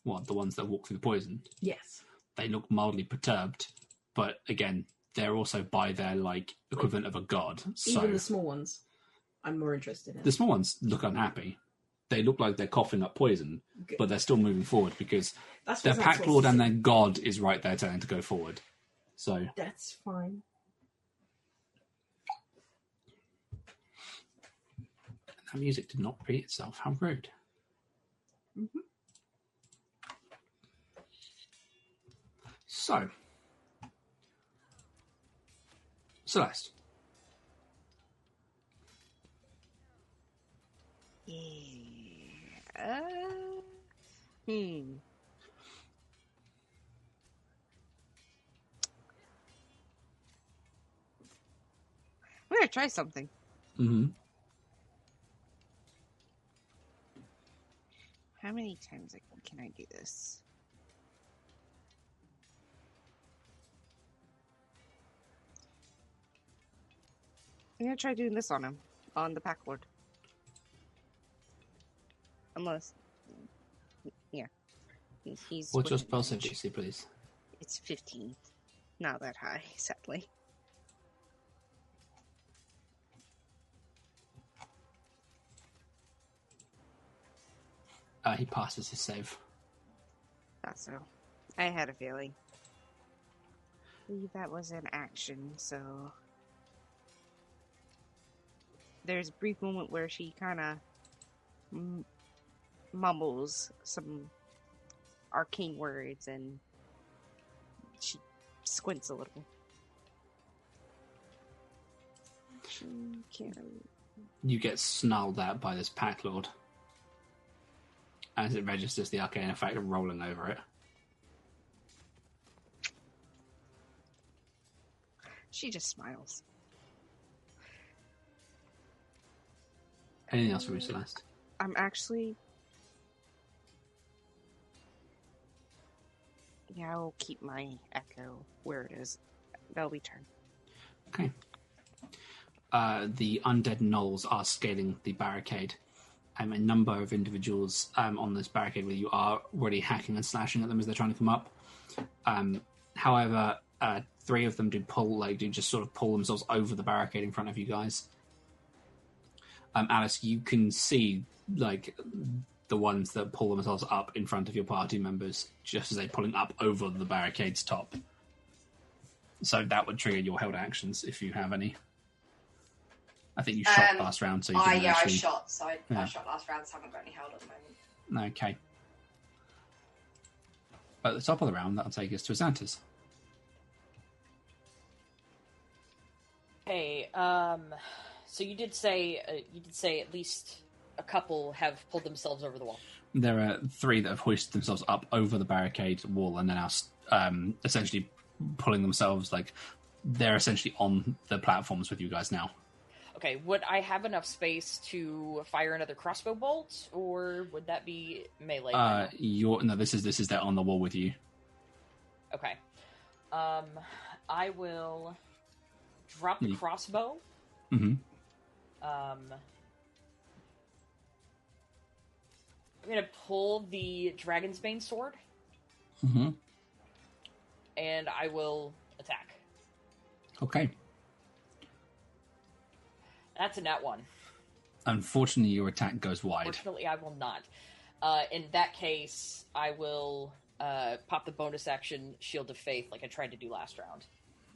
What, the ones that walk through the poison? Yes. They look mildly perturbed, but again, they're also by their equivalent of a god. So even the small ones, I'm more interested in. The small ones look unhappy. They look like they're coughing up poison, but they're still moving forward because their Pack Lord and their god is right there telling to go forward. So that's fine. That music did not repeat itself. How rude. Mm-hmm. So, Celeste. Yeah. I'm gonna try something. Mm-hmm. How many times can I do this? I'm gonna try doing this on him, on the Pack Lord. Unless, yeah, he's. What's your within spell save range. DC, please? It's 15. Not that high, sadly. He passes his save. Thought so. I had a feeling. I believe that was an action, so... There's a brief moment where she kind of mumbles some arcane words and she squints a little. She can't... You get snarled at by this Pack Lord as it registers the arcane effect of rolling over it. She just smiles. Anything else for you, Celeste? I'm actually... Yeah, I'll keep my echo where it is. That'll be turn. Okay. The undead gnolls are scaling the barricade. A number of individuals on this barricade with you are already hacking and slashing at them as they're trying to come up. However, 3 of them do just sort of pull themselves over the barricade in front of you guys. Alice, you can see the ones that pull themselves up in front of your party members just as they're pulling up over the barricade's top. So that would trigger your held actions if you have any. I think you shot last round, so you didn't actually... I shot. So I shot last round, so I haven't got any held at the moment. Okay. At the top of the round, that'll take us to Xantas. Hey, so you did say at least a couple have pulled themselves over the wall. There are 3 that have hoisted themselves up over the barricade wall and then are essentially pulling themselves, they're essentially on the platforms with you guys now. Okay, would I have enough space to fire another crossbow bolt, or would that be melee? This is they're on the wall with you. Okay. I will drop the crossbow. Mm-hmm. I'm gonna pull the Dragon's Bane sword. Mm-hmm. And I will attack. Okay. That's a nat 1. Unfortunately, your attack goes wide. Fortunately, I will not. In that case, I will pop the bonus action Shield of Faith like I tried to do last round.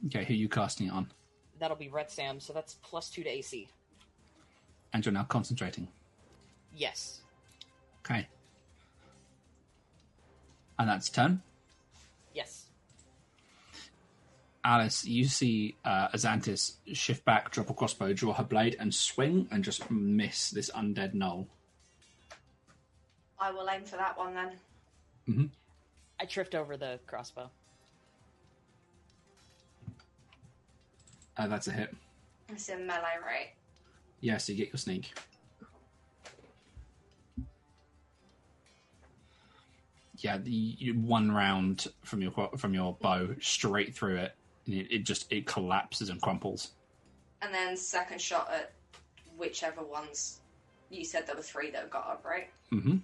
Okay, who are you casting it on? That'll be Red Sam, so that's +2 to AC. And you're now concentrating? Yes. Okay. And that's turn? Yes. Alice, you see Azantis shift back, drop a crossbow, draw her blade, and swing, and just miss this undead gnoll. I will aim for that one then. Mm-hmm. I tripped over the crossbow. That's a hit. It's in melee, right? Yeah, so you get your sneak. Yeah, one round from your bow straight through it, and it collapses and crumples. And then second shot at whichever ones. You said there were 3 that got up, right? Mm-hmm.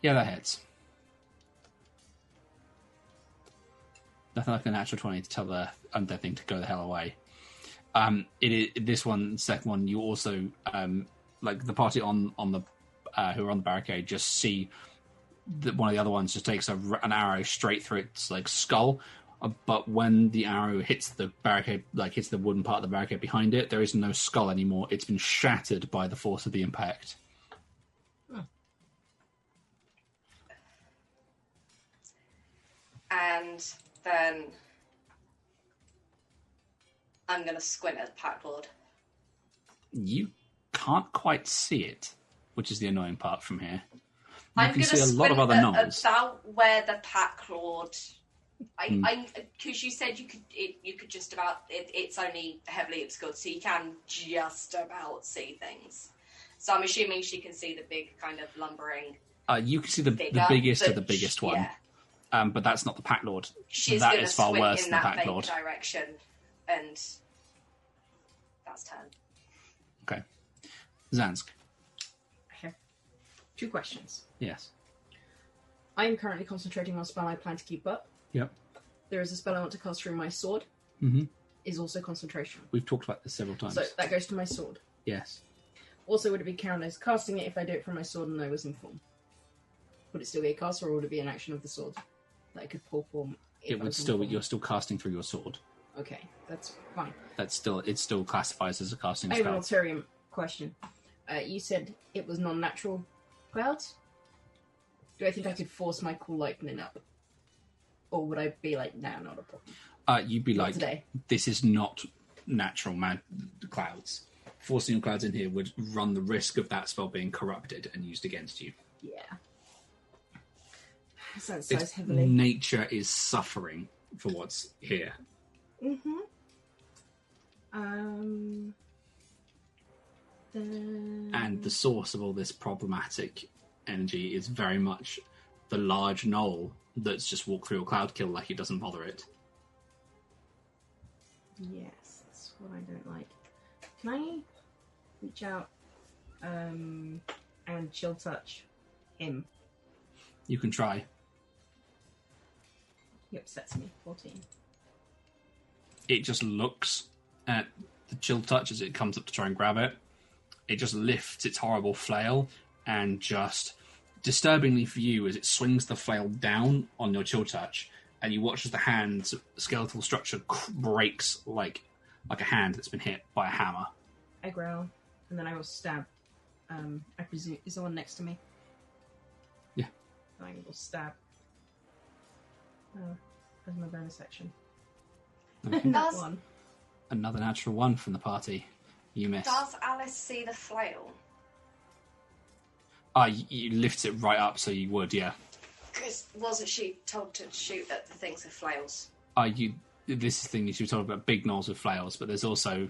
Yeah, that hits. Nothing like a natural 20 to tell the undead thing to go the hell away. This one, second one, you also the party on the who are on the barricade just see that one of the other ones just takes an arrow straight through its skull, but when the arrow hits the barricade, hits the wooden part of the barricade behind it, there is no skull anymore. It's been shattered by the force of the impact. And then I'm going to squint at the Pack Lord. You can't quite see it, which is the annoying part from here. I'm can going to see a lot of other gnolls. About where the Pack Lord... Because you said you could just about... It's only heavily obscured, so you can just about see things. So I'm assuming she can see the big kind of lumbering. You can see the figure, biggest but of the biggest one. Yeah. But that's not the Pack Lord. She's That going to is far swing worse in than the that Pack vague Lord. direction, and that's turn. Okay. Zansk. I have 2 questions. Yes. I am currently concentrating on a spell I plan to keep up. Yep. There is a spell I want to cast through my sword. Mm-hmm. Is also concentration. We've talked about this several times. So that goes to my sword. Yes. Also, would it be counted as casting it if I do it from my sword and I was in form? Would it still be a cast, or would it be an action of the sword that I could pull form? If It I would was in still. form? You're still casting through your sword. Okay, that's fine. It still classifies as a casting I have an spell. ulterior question. You said it was non-natural clouds. Do I think I could force my cool lightning up, or would I be like, nah, not a problem? You'd be Not like, today. this is not natural clouds. Forcing your clouds in here would run the risk of that spell being corrupted and used against you. Yeah. Sensitize It's- heavily. Nature is suffering for what's here. Mm-hmm. Then... And the source of all this problematic energy is very much the large gnoll that's just walked through a cloud kill like it doesn't bother it. Yes, that's what I don't like. Can I reach out and chill touch him? You can try. He upsets me. 14. It just looks at the chill touch as it comes up to try and grab it. It just lifts its horrible flail and just disturbingly for you as it swings the flail down on your chill touch, and you watch as the hand's skeletal structure breaks like a hand that's been hit by a hammer. I growl, and then I will stab. I presume is the one next to me. Yeah. I will stab. As my bonus action. Okay. That Does- one. Another natural one from the party. You miss. Does Alice see the flail? You lift it right up, so you would, yeah. Because wasn't she told to shoot at the things with flails? This thing you should talk about big gnolls with flails, but there's also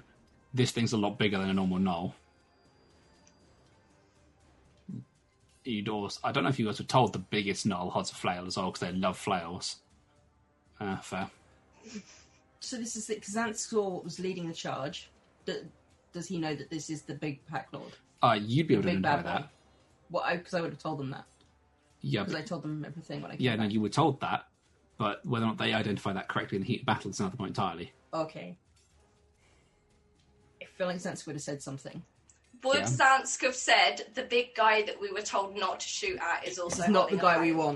this thing's a lot bigger than a normal gnoll. I don't know if you guys were told the biggest gnoll has a flail as well because they love flails. Fair. So this is because Xanxor was leading the charge. Does he know that this is the big Pack Lord? You'd be able to Big identify bad that. boy. Well, because I would have told them that. Yeah, Because but, I told them everything when I came yeah, no, back. you were told that, but whether or not they identify that correctly in the heat of battle is another point entirely. Okay. I feel like Xanx would have said something. Would Yeah. Zansk have said the big guy that we were told not to shoot at is also This is not the holding a guy we flail?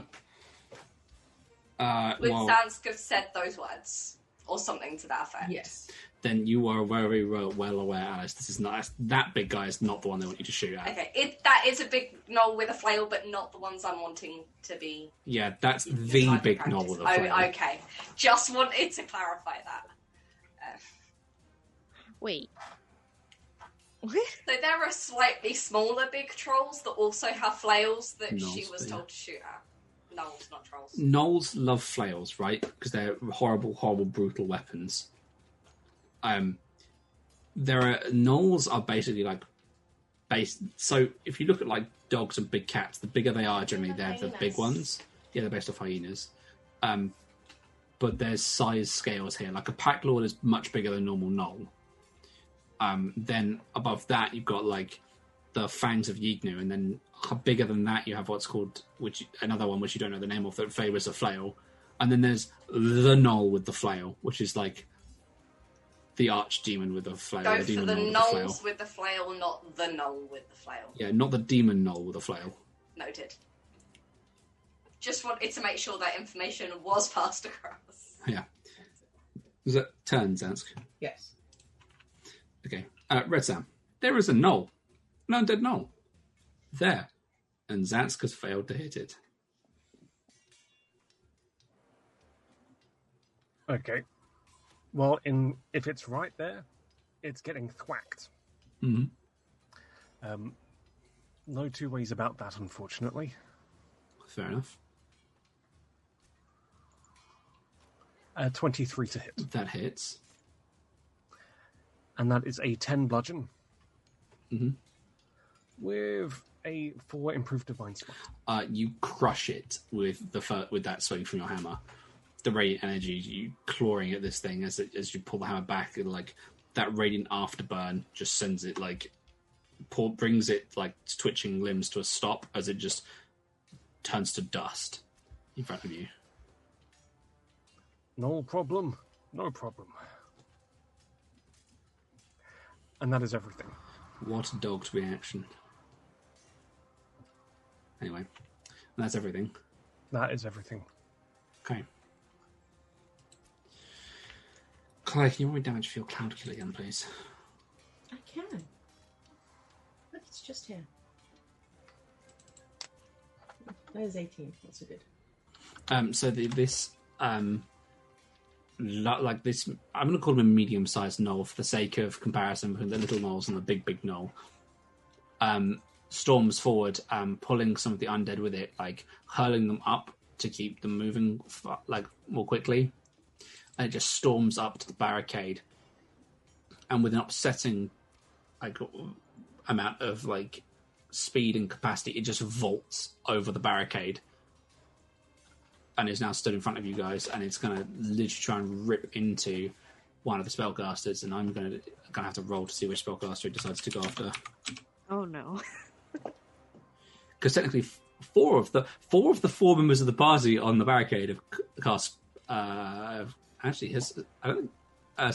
want. Would Well, Zansk have said those words? Or something to that effect? Yes. then you are very well aware, Alice. This is not that big guy is not the one they want you to shoot at. Okay, that is a big gnoll with a flail, but not the ones I'm wanting to be. Yeah, that's the type of big practice. gnoll with a flail. Oh, okay. Just wanted to clarify that. Wait. What? So there are slightly smaller big trolls that also have flails that she Gnolls, was but told to shoot at. Gnolls, not trolls. Gnolls love flails, right? Because they're horrible, brutal weapons. Gnolls are basically like so if you look at like dogs and big cats, the bigger they are generally they're the big Hyenas. ones. Yeah, they're based off hyenas. But there's size scales here. Like a pack lord is much bigger than a normal gnoll. Then above that you've got like the fangs of Yignu, and then bigger than that you have what's called another one which you don't know the name of that favours a flail. And then there's the gnoll with the flail, which is like the archdemon with the flail. Go the for demon the gnoll with the flail. gnolls with the flail, not the gnoll with the flail. Yeah, not the demon gnoll with a flail. Noted. Just wanted to make sure that information was passed across. Yeah. Was that turn, Zansk? Yes. Okay. Red Sam. There is a gnoll. An undead gnoll. There. And Zansk has failed to hit it. Okay. Well, if it's right there, it's getting thwacked. Mm-hmm. No two ways about that, unfortunately. Fair enough. 23 to hit. That hits. And that is a 10 bludgeon. Mm-hmm. with a 4 improved divine smite. You crush it with that swing from your hammer. The radiant energy, you clawing at this thing as you pull the hammer back, and like that radiant afterburn just sends it brings it like twitching limbs to a stop as it just turns to dust in front of you. No problem. No problem. And that is everything. What a dogged reaction. Anyway, that's everything. That is everything. Okay. Claire, can you roll me damage for your cloud kill again, please? I can. Look, it's just here. That is 18. That's so good. So this I'm going to call him a medium-sized gnoll for the sake of comparison between the little gnolls and the big gnoll. Storms forward, pulling some of the undead with it, like hurling them up to keep them moving more quickly. And it just storms up to the barricade, and with an upsetting amount of speed and capacity, it just vaults over the barricade and is now stood in front of you guys, and it's going to literally try and rip into one of the spellcasters, and I'm going to have to roll to see which spellcaster it decides to go after. Oh no. Because technically, four of the four members of the party on the barricade have cast. Has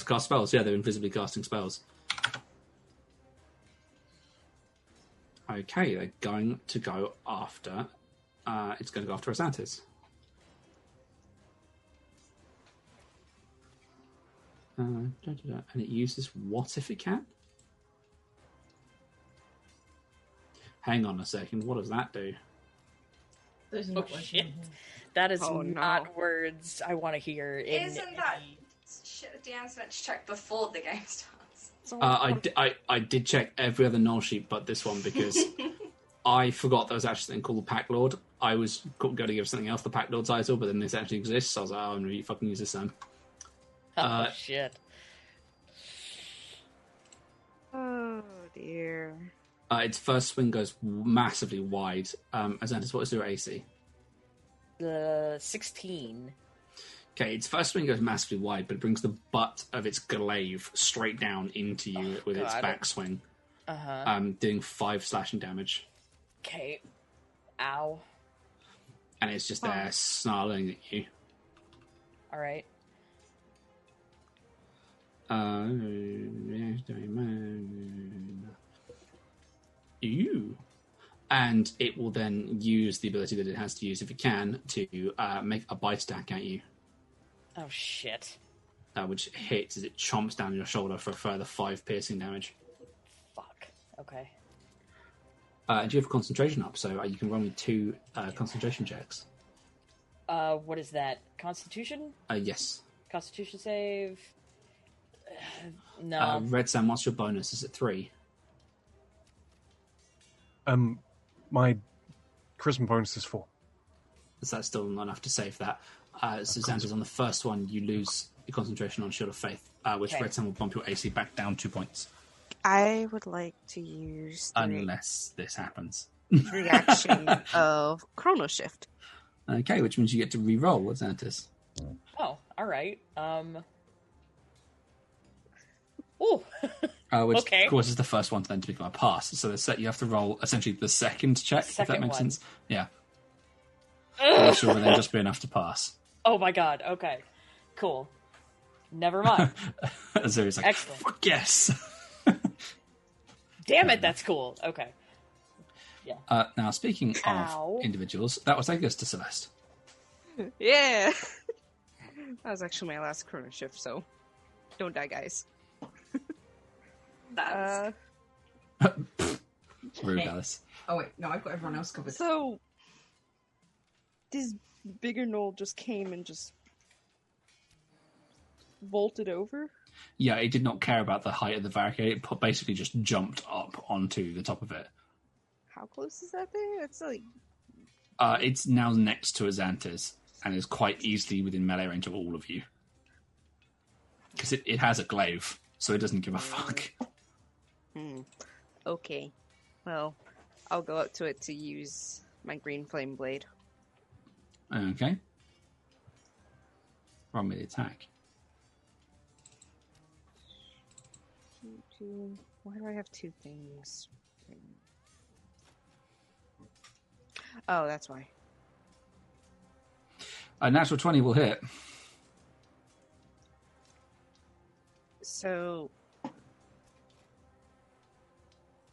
cast spells. Yeah, they're invisibly casting spells. Okay, they're going to go after. It's going to go after Asantis. And it uses what if it can? Hang on a second. What does that do? There's Oh not much shit. in here. That is Oh, not no. words I want to hear. Isn't that shit the DM's meant to check before the game starts? I did check every other null sheet but this one because I forgot there was actually something called the Pack Lord. I was going to give something else the Pack Lord title, but then this actually exists. So I was like, oh, I'm going to fucking use this then. Oh shit. Oh dear. Its first swing goes massively wide. Azantis, what is your AC? 16. Okay, its first swing goes massively wide, but it brings the butt of its glaive straight down into you with its God. backswing, doing 5 slashing damage. Okay. Ow. And it's just there snarling at you. All right. You. And it will then use the ability that it has to use if it can to make a bite attack at you. Oh shit. Which hits as it chomps down your shoulder for a further 5 piercing damage. Fuck. Okay. Do you have concentration up? So you can roll me 2 concentration checks. What is that? Constitution? Yes. Constitution save? No. Red Sam, what's your bonus? Is it 3? My charisma bonus is 4. Is that still not enough to save that? So Xander's on the first one, you lose your concentration on Shield of Faith, which Okay. Red Sam will bump your AC back down 2 points. I would like to use the Unless this happens. reaction of Chrono Shift. Okay, which means you get to re-roll with Xantis. Oh, all right. Ooh. Which, Okay. of course, is the first one to then to become a pass. So you have to roll, essentially, the second check, if that Second makes one. sense. Yeah. Which will then just be enough to pass. Oh my god. Okay. Cool. Never mind. Azuri's like, Excellent. fuck yes! Damn it, that's cool. Okay. Now, speaking Ow. of individuals, that will take us to Celeste. Yeah. That was actually my last Chrono Shift, so don't die, guys. That's Rude, Hey. Alice. Oh wait, no, I've got everyone else covered. So this bigger knoll just came and just vaulted over. Yeah, it did not care about the height of the barricade. It basically just jumped up onto the top of it. How close is that thing? It's like It's now next to Azantis and is quite easily within melee range of all of you. Because it has a glaive, so it doesn't give a fuck. okay. Well, I'll go up to it to use my green flame blade. Okay. Roll me the attack. Why do I have two things? Oh, that's why. A natural 20 will hit. So,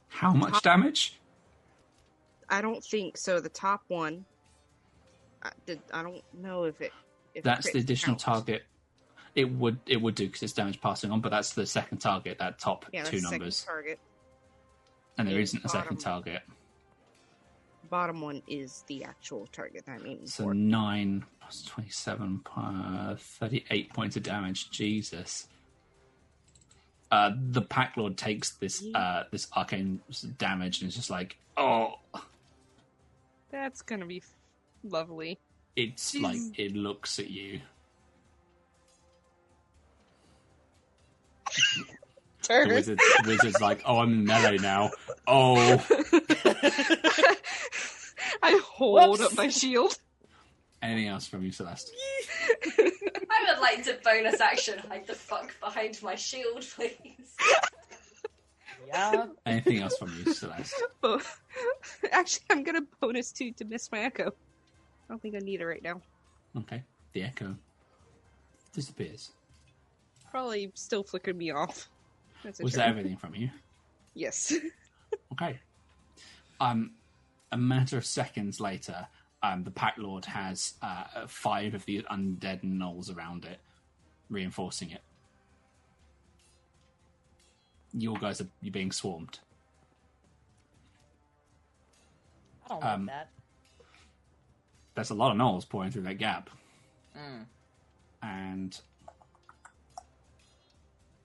How much damage? I don't think so. The top one, I don't know if it. If That's the crits additional count. target. It would do because it's damage passing on, but that's the second target, that top Yeah, that's two the numbers. second target. And there and isn't a second bottom. target. Bottom one is the actual target that I'm aiming So for. 9 plus 27, 38 points of damage. Jesus. The Pack Lord takes this this arcane damage and is just like, oh. That's gonna be lovely. It's Jeez. like, it looks at you. Turn. The wizard's like, oh, I'm in melee now. Oh. I hold Whoops. up my shield. Anything else from you, Celeste? I would like to bonus action hide the fuck behind my shield, please. Yeah. Anything else from you, Celeste? Oh, actually, I'm gonna bonus 2 to miss my echo. I don't think I need it right now. Okay. The echo disappears. Probably still flickered me off. That's a Was turn. that everything from you? Yes. Okay. A matter of seconds later, the Pack Lord has 5 of the undead gnolls around it, reinforcing it. You're being swarmed. I don't like that. There's a lot of gnolls pouring through that gap, Mm. and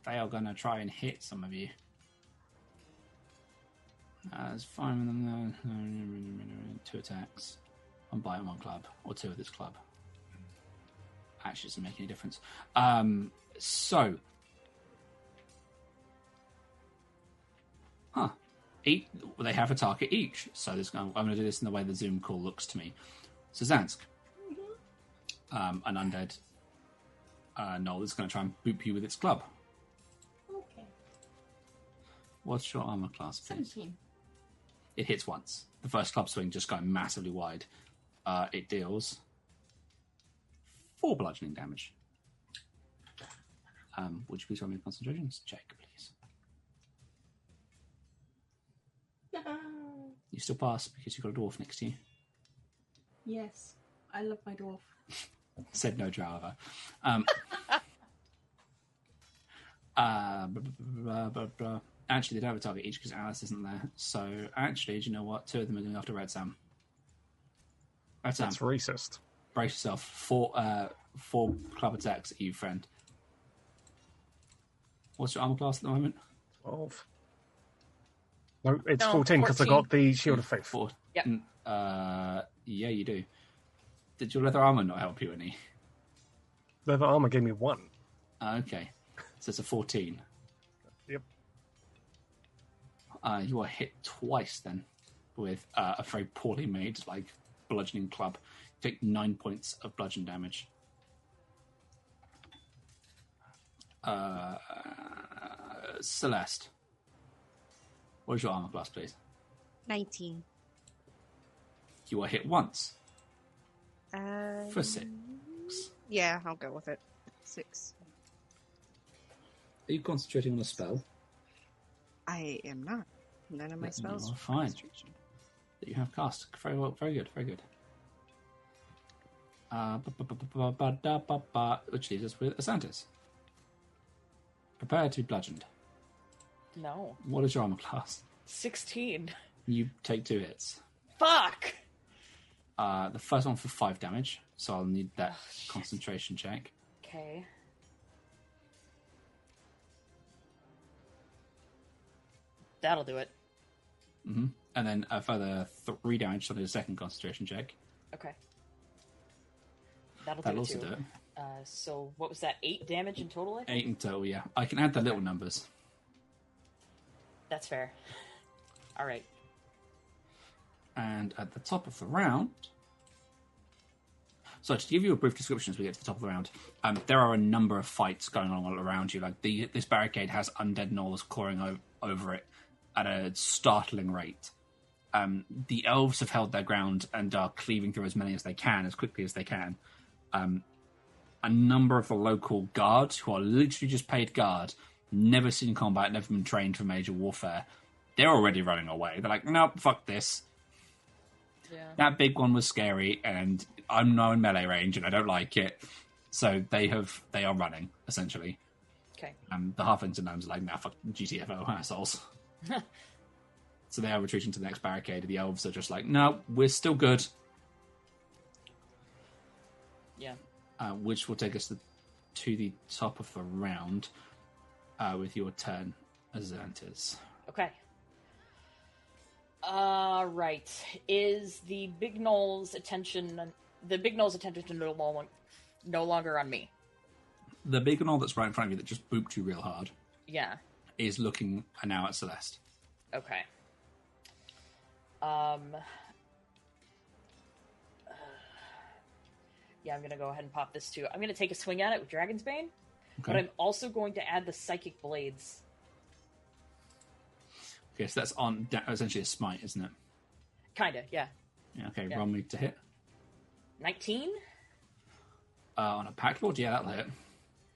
they are going to try and hit some of you. There's 5 of them there. 2 attacks. 1 bite and 1 club. Or 2 of this club. Actually doesn't make any difference. So. They have a target each. So I'm going to do this in the way the Zoom call looks to me. So Zansk. An undead gnoll is going to try and boop you with its club. Okay. What's your armor class, please? 17. It hits once. The first club swing just going massively wide. It deals 4 bludgeoning damage. Would you please roll me a concentration check, please? You still pass because you've got a dwarf next to you. Yes, I love my dwarf. Said no driver. Actually, they don't have a target each because Alice isn't there. So, actually, do you know what? 2 of them are going after Red Sam. Red Sam, That's racist. brace yourself. 4 club attacks at you, friend. What's your armor class at the moment? 12. No, it's No, 14 because I 14. got the Shield of Faith. 4. Yep. Yeah, you do. Did your leather armor not help you any? Leather armor gave me 1. Okay. So it's a 14. Yep. You are hit twice then with a very poorly made, bludgeoning club. You take 9 points of bludgeon damage. Celeste. What is your armor class, please? 19. You are hit once for 6. Yeah, I'll go with it. 6. Are you concentrating on a spell I am not. None of my That spells. you are are fine. concentration. that you have cast? Very well, very good, very good. Which leaves us with Asantis. Prepare to be bludgeoned. No. What is your armor class? 16. You take 2 hits. Fuck! The first one for 5 damage, so I'll need that Oh, shit. concentration check. Okay. That'll do it. Mm-hmm. And then a further 3 damage, so I'll do a second concentration check. Okay. That'll That'll do it also too. do it. So what was that? 8 damage in total, I think? 8 in total, yeah. I can add the little numbers. That's fair. Alright. And at the top of the round... So to give you a brief description as we get to the top of the round, there are a number of fights going on all around you. Like this barricade has undead gnolls clawing over it at a startling rate. The elves have held their ground and are cleaving through as many as they can, as quickly as they can. A number of the local guards, who are literally just paid guard, never seen combat, never been trained for major warfare, they're already running away. They're like, nope, fuck this. Yeah. That big one was scary, and I'm now in melee range, and I don't like it. So they are running, essentially. Okay. The halflings and gnomes are like, nah, fuck GTFO, assholes. So they are retreating to the next barricade. The elves are just like, no, we're still good. Yeah. Which will take us to the top of the round with your turn, Azantes. Okay. Right. Is the big Gnolls' attention no longer on me? The big gnoll that's right in front of you that just booped you real hard Yeah. is looking now at Celeste. Okay. Yeah, I'm gonna go ahead and pop this too. I'm gonna take a swing at it with Dragon's Bane, Okay. but I'm also going to add the Psychic Blades. Okay, so that's on essentially a smite, isn't it? Kinda, yeah. Yeah, okay, Yeah. roll me to hit. 19? On a Pact Lord, yeah, that'll hit.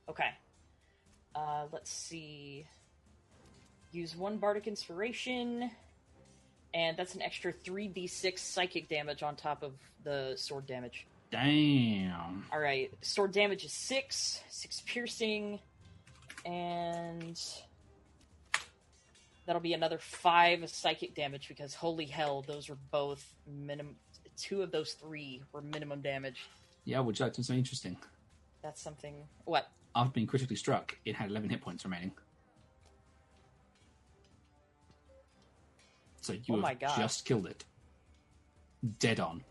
Okay. Let's see. Use 1 Bardic Inspiration, and that's an extra 3d6 psychic damage on top of the sword damage. Damn. Alright, sword damage is 6 piercing, and that'll be another 5 psychic damage, because holy hell, those were both minimum. 2 of those 3 were minimum damage. Yeah, would you like to do something interesting? That's something. What? After being critically struck, it had 11 hit points remaining. So you my have God. just killed it. Dead on.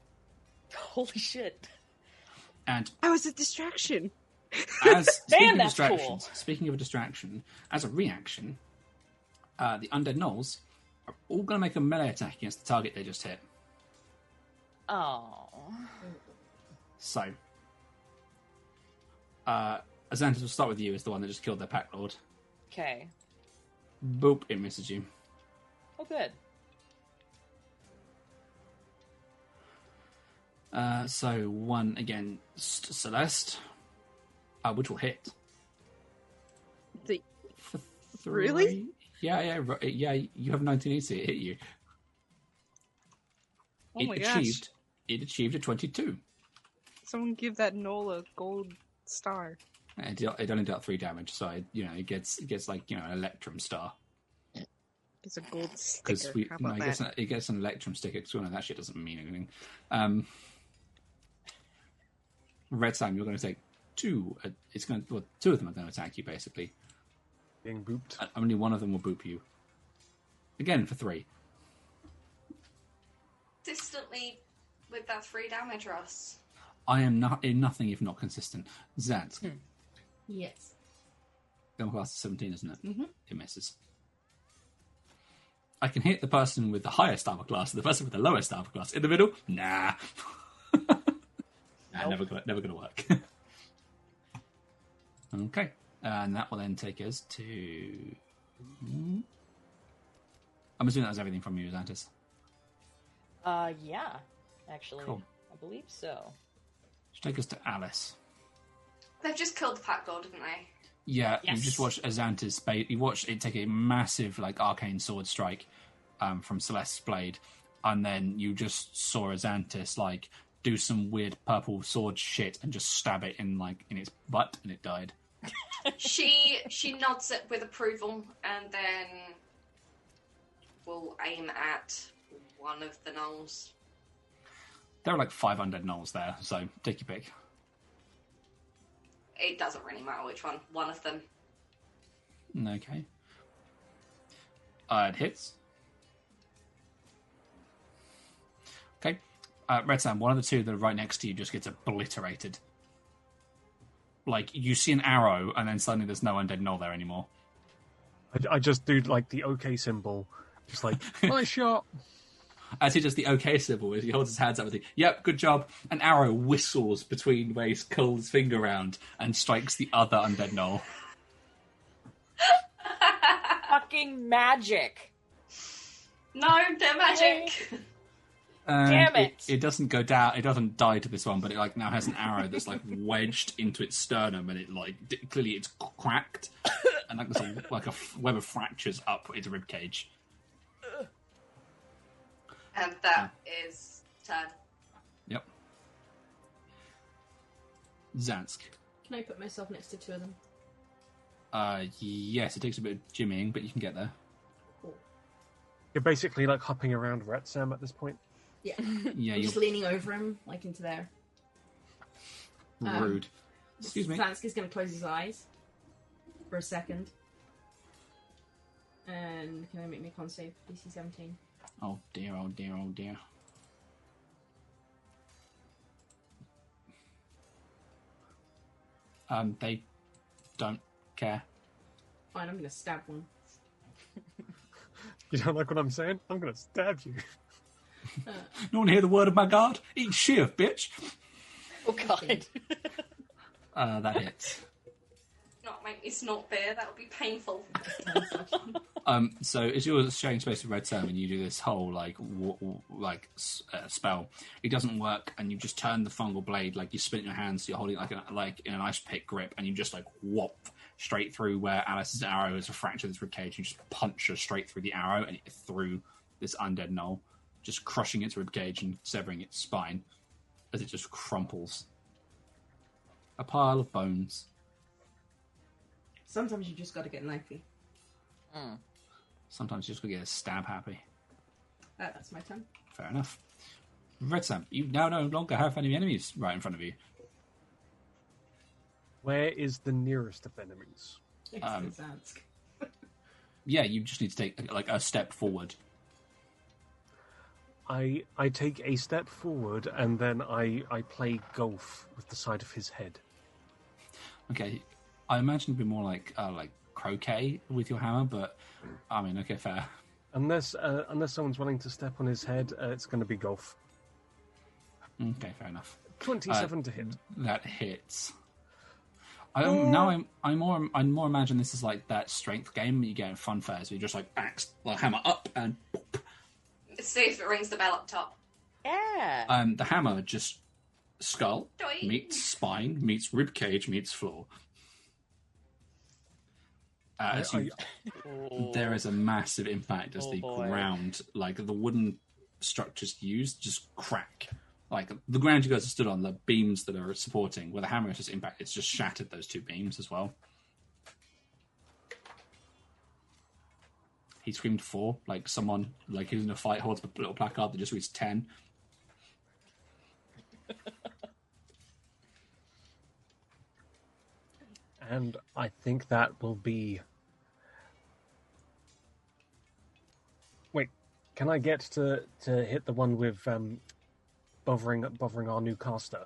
Holy shit. And That was a distraction. as that's cool. Speaking of a distraction, as a reaction, the undead gnolls are all going to make a melee attack against the target they just hit. Oh. So, Azantis, will start with you as the one that just killed their Pack Lord. Okay. Boop, it misses you. Oh, good. So, 1 against Celeste, which will hit. The- For 3. Really? Yeah, you have 19 AC, it hit you. Oh my gosh. It achieved a 22. Someone give that Gnoll a gold star. It only dealt 3 damage, so it gets like an Electrum star. It's a gold Because sticker. How about that? it gets an Electrum sticker because we know that shit doesn't mean anything. Red Sam, you're going to take 2. Well, 2 of them are going to attack you basically. Being booped. Only one of them will boop you. Again for 3. Consistently with that 3 damage, Russ. I am nothing if not consistent. Zant, Yes. gun class is 17, isn't it? Mhm. It misses. I can hit the person with the highest armor class and the person with the lowest armor class. In the middle, nah. Nope. Never gonna work. Okay, and that will then take us to. I'm assuming that was everything from you, Xantis. Yeah. Actually, Cool. I believe so. Should take us to Alice. They've just killed the Pack Lord, didn't they? Yeah, Yes. you just watched Azantis. You watched it take a massive, arcane sword strike from Celeste's blade, and then you just saw Azantis do some weird purple sword shit and just stab it in its butt, and it died. She nods it with approval, and then will aim at one of the gnolls. There are 500 gnolls there, so take your pick. It doesn't really matter which one. One of them. Okay. It hits. Okay. Red Sam, one of the 2 that are right next to you just gets obliterated. You see an arrow, and then suddenly there's no undead gnoll there anymore. I just do the OK symbol, just nice shot. as he does the OK symbol, as he holds his hands up with the, yep, good job, an arrow whistles between where he's curled his finger around and strikes the other undead gnoll. Fucking magic. No, they're magic. Damn it. It doesn't go down. It doesn't die to this one, but it like now has an arrow that's like wedged into its sternum, and it like clearly it's cracked, and like there's a web of fractures up its rib cage. And that is turn. Yep. Zansk. Can I put myself next to two of them? Yes, it takes a bit of jimmying, but you can get there. Cool. You're basically like hopping around Retsam at this point. Yeah. Yeah, I'm just leaning over him, like into there. Rude. Excuse me. Zansky's going to close his eyes for a second. And can I make me a con save? DC 17. Oh dear, oh dear, oh dear. They don't care. Fine, I'm going to stab one. You don't like what I'm saying? I'm going to stab you. You want to hear the word of my god? Eat shit, bitch. Oh god. That hits. Not make me snort beer. That would be painful. So as you're sharing space with Red Sam and you do this whole spell, it doesn't work, and you just turn the fungal blade, like you spin it in your hands, so you're holding it like in an ice pick grip, and you just like whop straight through where Alice's arrow is a fracture of this ribcage. You just punch her straight through the arrow and through this undead gnoll, just crushing its ribcage and severing its spine as it just crumples. A pile of bones. Sometimes you just got to get knifey. Sometimes you just gotta get a stab happy. That's my turn. Fair enough. Red Sam, you now no longer have any enemies right in front of you. Where is the nearest of enemies? Next to Zansk. Yeah, you just need to take like a step forward. I take a step forward and then I play golf with the side of his head. Okay, I imagine it'd be more like croquet with your hammer, but I mean, okay, fair. Unless someone's willing to step on his head, it's going to be golf. Okay, fair enough. 27 to hit. That hits. I more imagine this is like that strength game that you get in fun fairs. Where you just like axe, like hammer up and. Boop. Let's see if it rings the bell up top. Yeah. The hammer just skull Doing. meets spine meets rib cage meets floor. There is a massive impact as the ground, like the wooden structures used, just crack. Like the ground you guys have stood on, the beams that are supporting, where the hammer is just impact, it's just shattered those two beams as well. He screamed 4, like someone, like who's in a fight holds a little placard that just reads 10. And I think that will be... Wait, can I get to hit the one with bothering our new caster?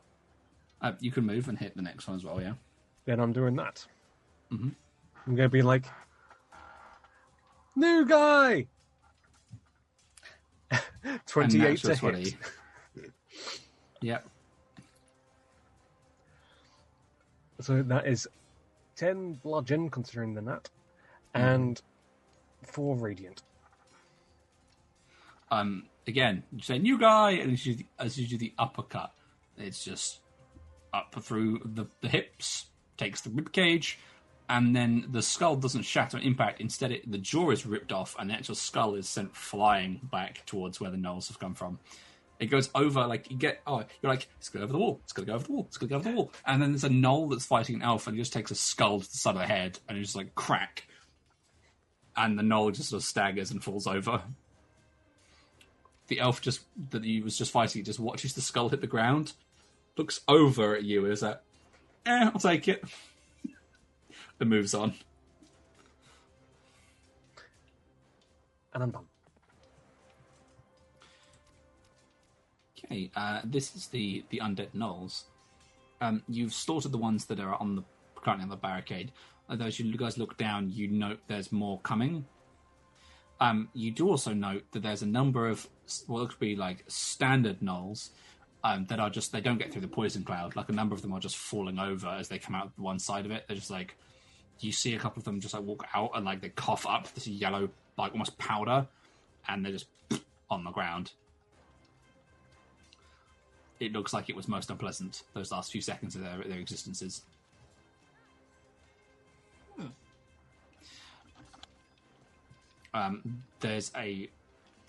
You can move and hit the next one as well, yeah. Then I'm doing that. Mm-hmm. I'm going to be like, new guy! 28 to hit. Yep. So that is 10 bludgeon, considering the nat, and 4 radiant. Again, you say new guy, and as you do the uppercut, it's just up through the hips, takes the rib cage, and then the skull doesn't shatter on impact. Instead, the jaw is ripped off, and the actual skull is sent flying back towards where the gnolls have come from. It goes over, like, you're like, it's going to go over the wall, it's going to go over the wall, it's going to go over the wall. And then there's a gnoll that's fighting an elf, and he just takes a skull to the side of the head, and it's just like, crack. And the gnoll just sort of staggers and falls over. The elf that he was just fighting just watches the skull hit the ground, looks over at you, and is like, I'll take it. And moves on. And I'm done. Okay, this is the undead gnolls. You've slaughtered the ones that are currently on the barricade. As you guys look down, you note there's more coming. You do also note that there's a number of what looks to be like standard gnolls that are just, they don't get through the poison cloud. Like a number of them are just falling over as they come out one side of it. They're just like, you see a couple of them just like walk out and like they cough up this yellow, like almost powder, and they're just on the ground. It looks like it was most unpleasant, those last few seconds of their existences. There's a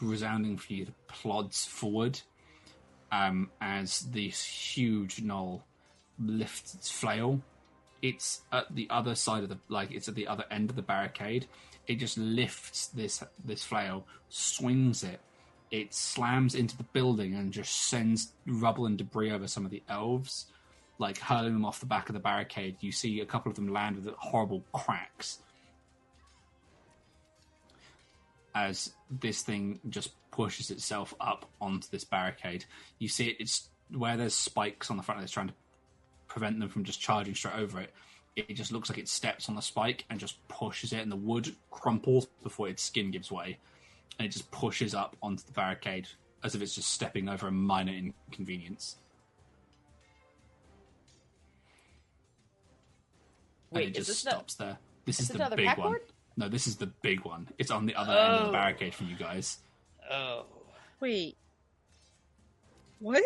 resounding few that plods forward as this huge gnoll lifts its flail. It's at the other side of it's at the other end of the barricade. It just lifts this flail, swings it. It slams into the building and just sends rubble and debris over some of the elves, like hurling them off the back of the barricade. You see a couple of them land with horrible cracks as this thing just pushes itself up onto this barricade. You see it's where there's spikes on the front of this trying to prevent them from just charging straight over it. It just looks like it steps on the spike and just pushes it, and the wood crumples before its skin gives way. And it just pushes up onto the barricade as if it's just stepping over a minor inconvenience. Wait, and it just stops there. This is is it the another big pack one. board? No, this is the big one. It's on the other end of the barricade from you guys. Oh. Wait. What?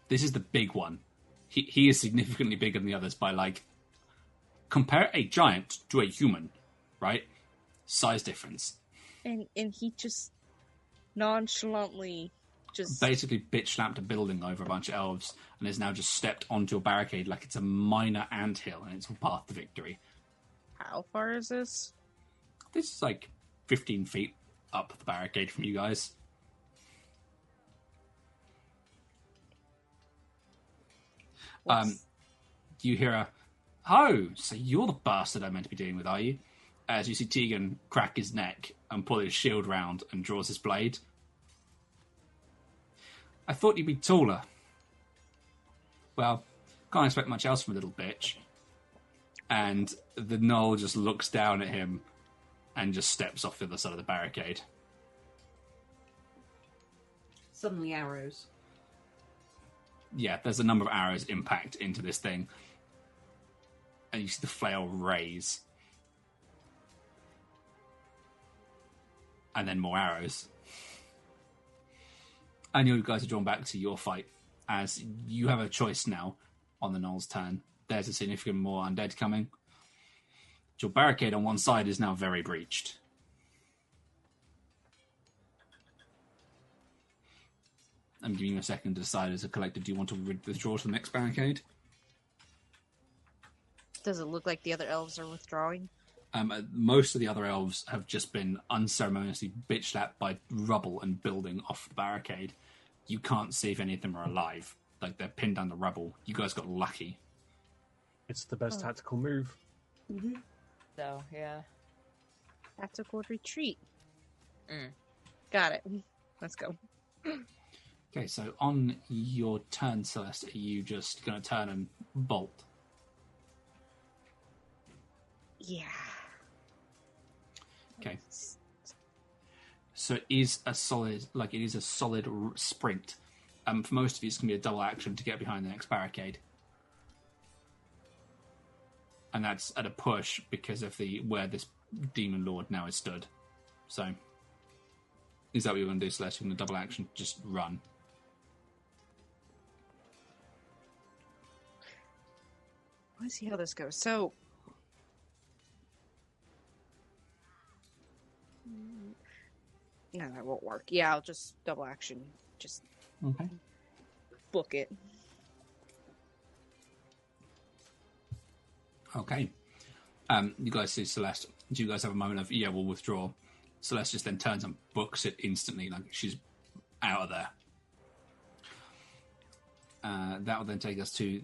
This is the big one. He is significantly bigger than the others by, like... Compare a giant to a human, right? Size difference. And he just nonchalantly just... Basically bitch-slapped a building over a bunch of elves and has now just stepped onto a barricade like it's a minor anthill and it's a path to victory. How far is this? This is like 15 feet up the barricade from you guys. You hear a, "Oh, so you're the bastard I meant to be dealing with, are you?" As you see Tegan crack his neck and pull his shield round and draws his blade. "I thought you'd be taller." "Well, can't expect much else from a little bitch." And the gnoll just looks down at him and just steps off the other side of the barricade. Suddenly arrows. Yeah, there's a number of arrows impact into this thing. And you see the flail raise. And then more arrows. And you guys are drawn back to your fight, as you have a choice now on the gnoll's turn. There's a significant more undead coming. Your barricade on one side is now very breached. I'm giving you a second to decide as a collective, do you want to withdraw to the next barricade? Does it look like the other elves are withdrawing? Most of the other elves have just been unceremoniously bitch-slapped by rubble and building off the barricade. You can't see if any of them are alive. Like, they're pinned down the rubble. You guys got lucky. It's the best tactical move. Mm-hmm. So, yeah. Tactical retreat. Mm. Got it. Let's go. Okay, so on your turn, Celeste, are you just going to turn and bolt? Yeah. Okay. So it is a solid, sprint. For most of you, it's going to be a double action to get behind the next barricade. And that's at a push because of where this demon lord now is stood. So, is that what you're going to do, Celeste? You're going to double action, just run. Let's see how this goes. So, no, that won't work. Yeah, I'll just double action. Just Okay. book it. Okay. You guys see Celeste. Do you guys have a moment of, yeah, we'll withdraw? Celeste just then turns and books it instantly, like she's out of there. That will then take us to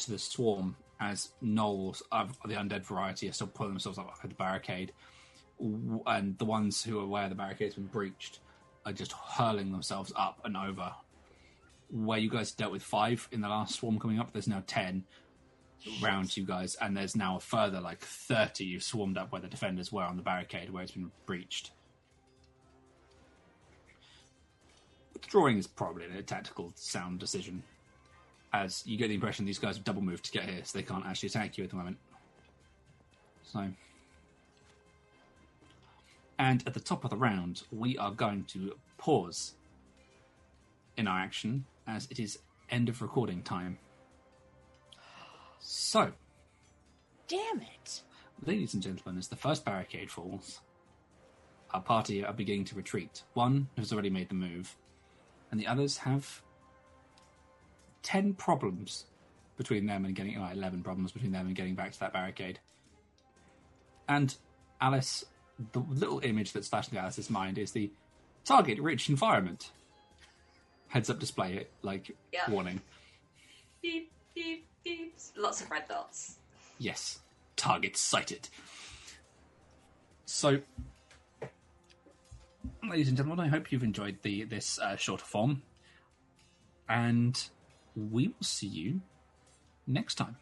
the swarm, as gnolls of the undead variety are still pulling themselves up at the barricade, and the ones who are where the barricade's been breached are just hurling themselves up and over. Where you guys dealt with 5 in the last swarm coming up, there's now 10 round you guys, and there's now a further 30 you've swarmed up where the defenders were on the barricade where it's been breached. drawing is probably a tactical sound decision, as you get the impression these guys have double moved to get here, so they can't actually attack you at the moment. So, and at the top of the round, we are going to pause in our action, as it is end of recording time. So, Damn it! ladies and gentlemen, as the first barricade falls, our party are beginning to retreat. One has already made the move, and the others have 10 problems between them and getting, 11 problems between them and getting back to that barricade. And Alice, the little image that's flashing Alice's mind is the target-rich environment. Heads-up display, warning. Beep, beep, beep. Lots of red dots. Yes, target sighted. So, ladies and gentlemen, I hope you've enjoyed this shorter form, and we will see you next time.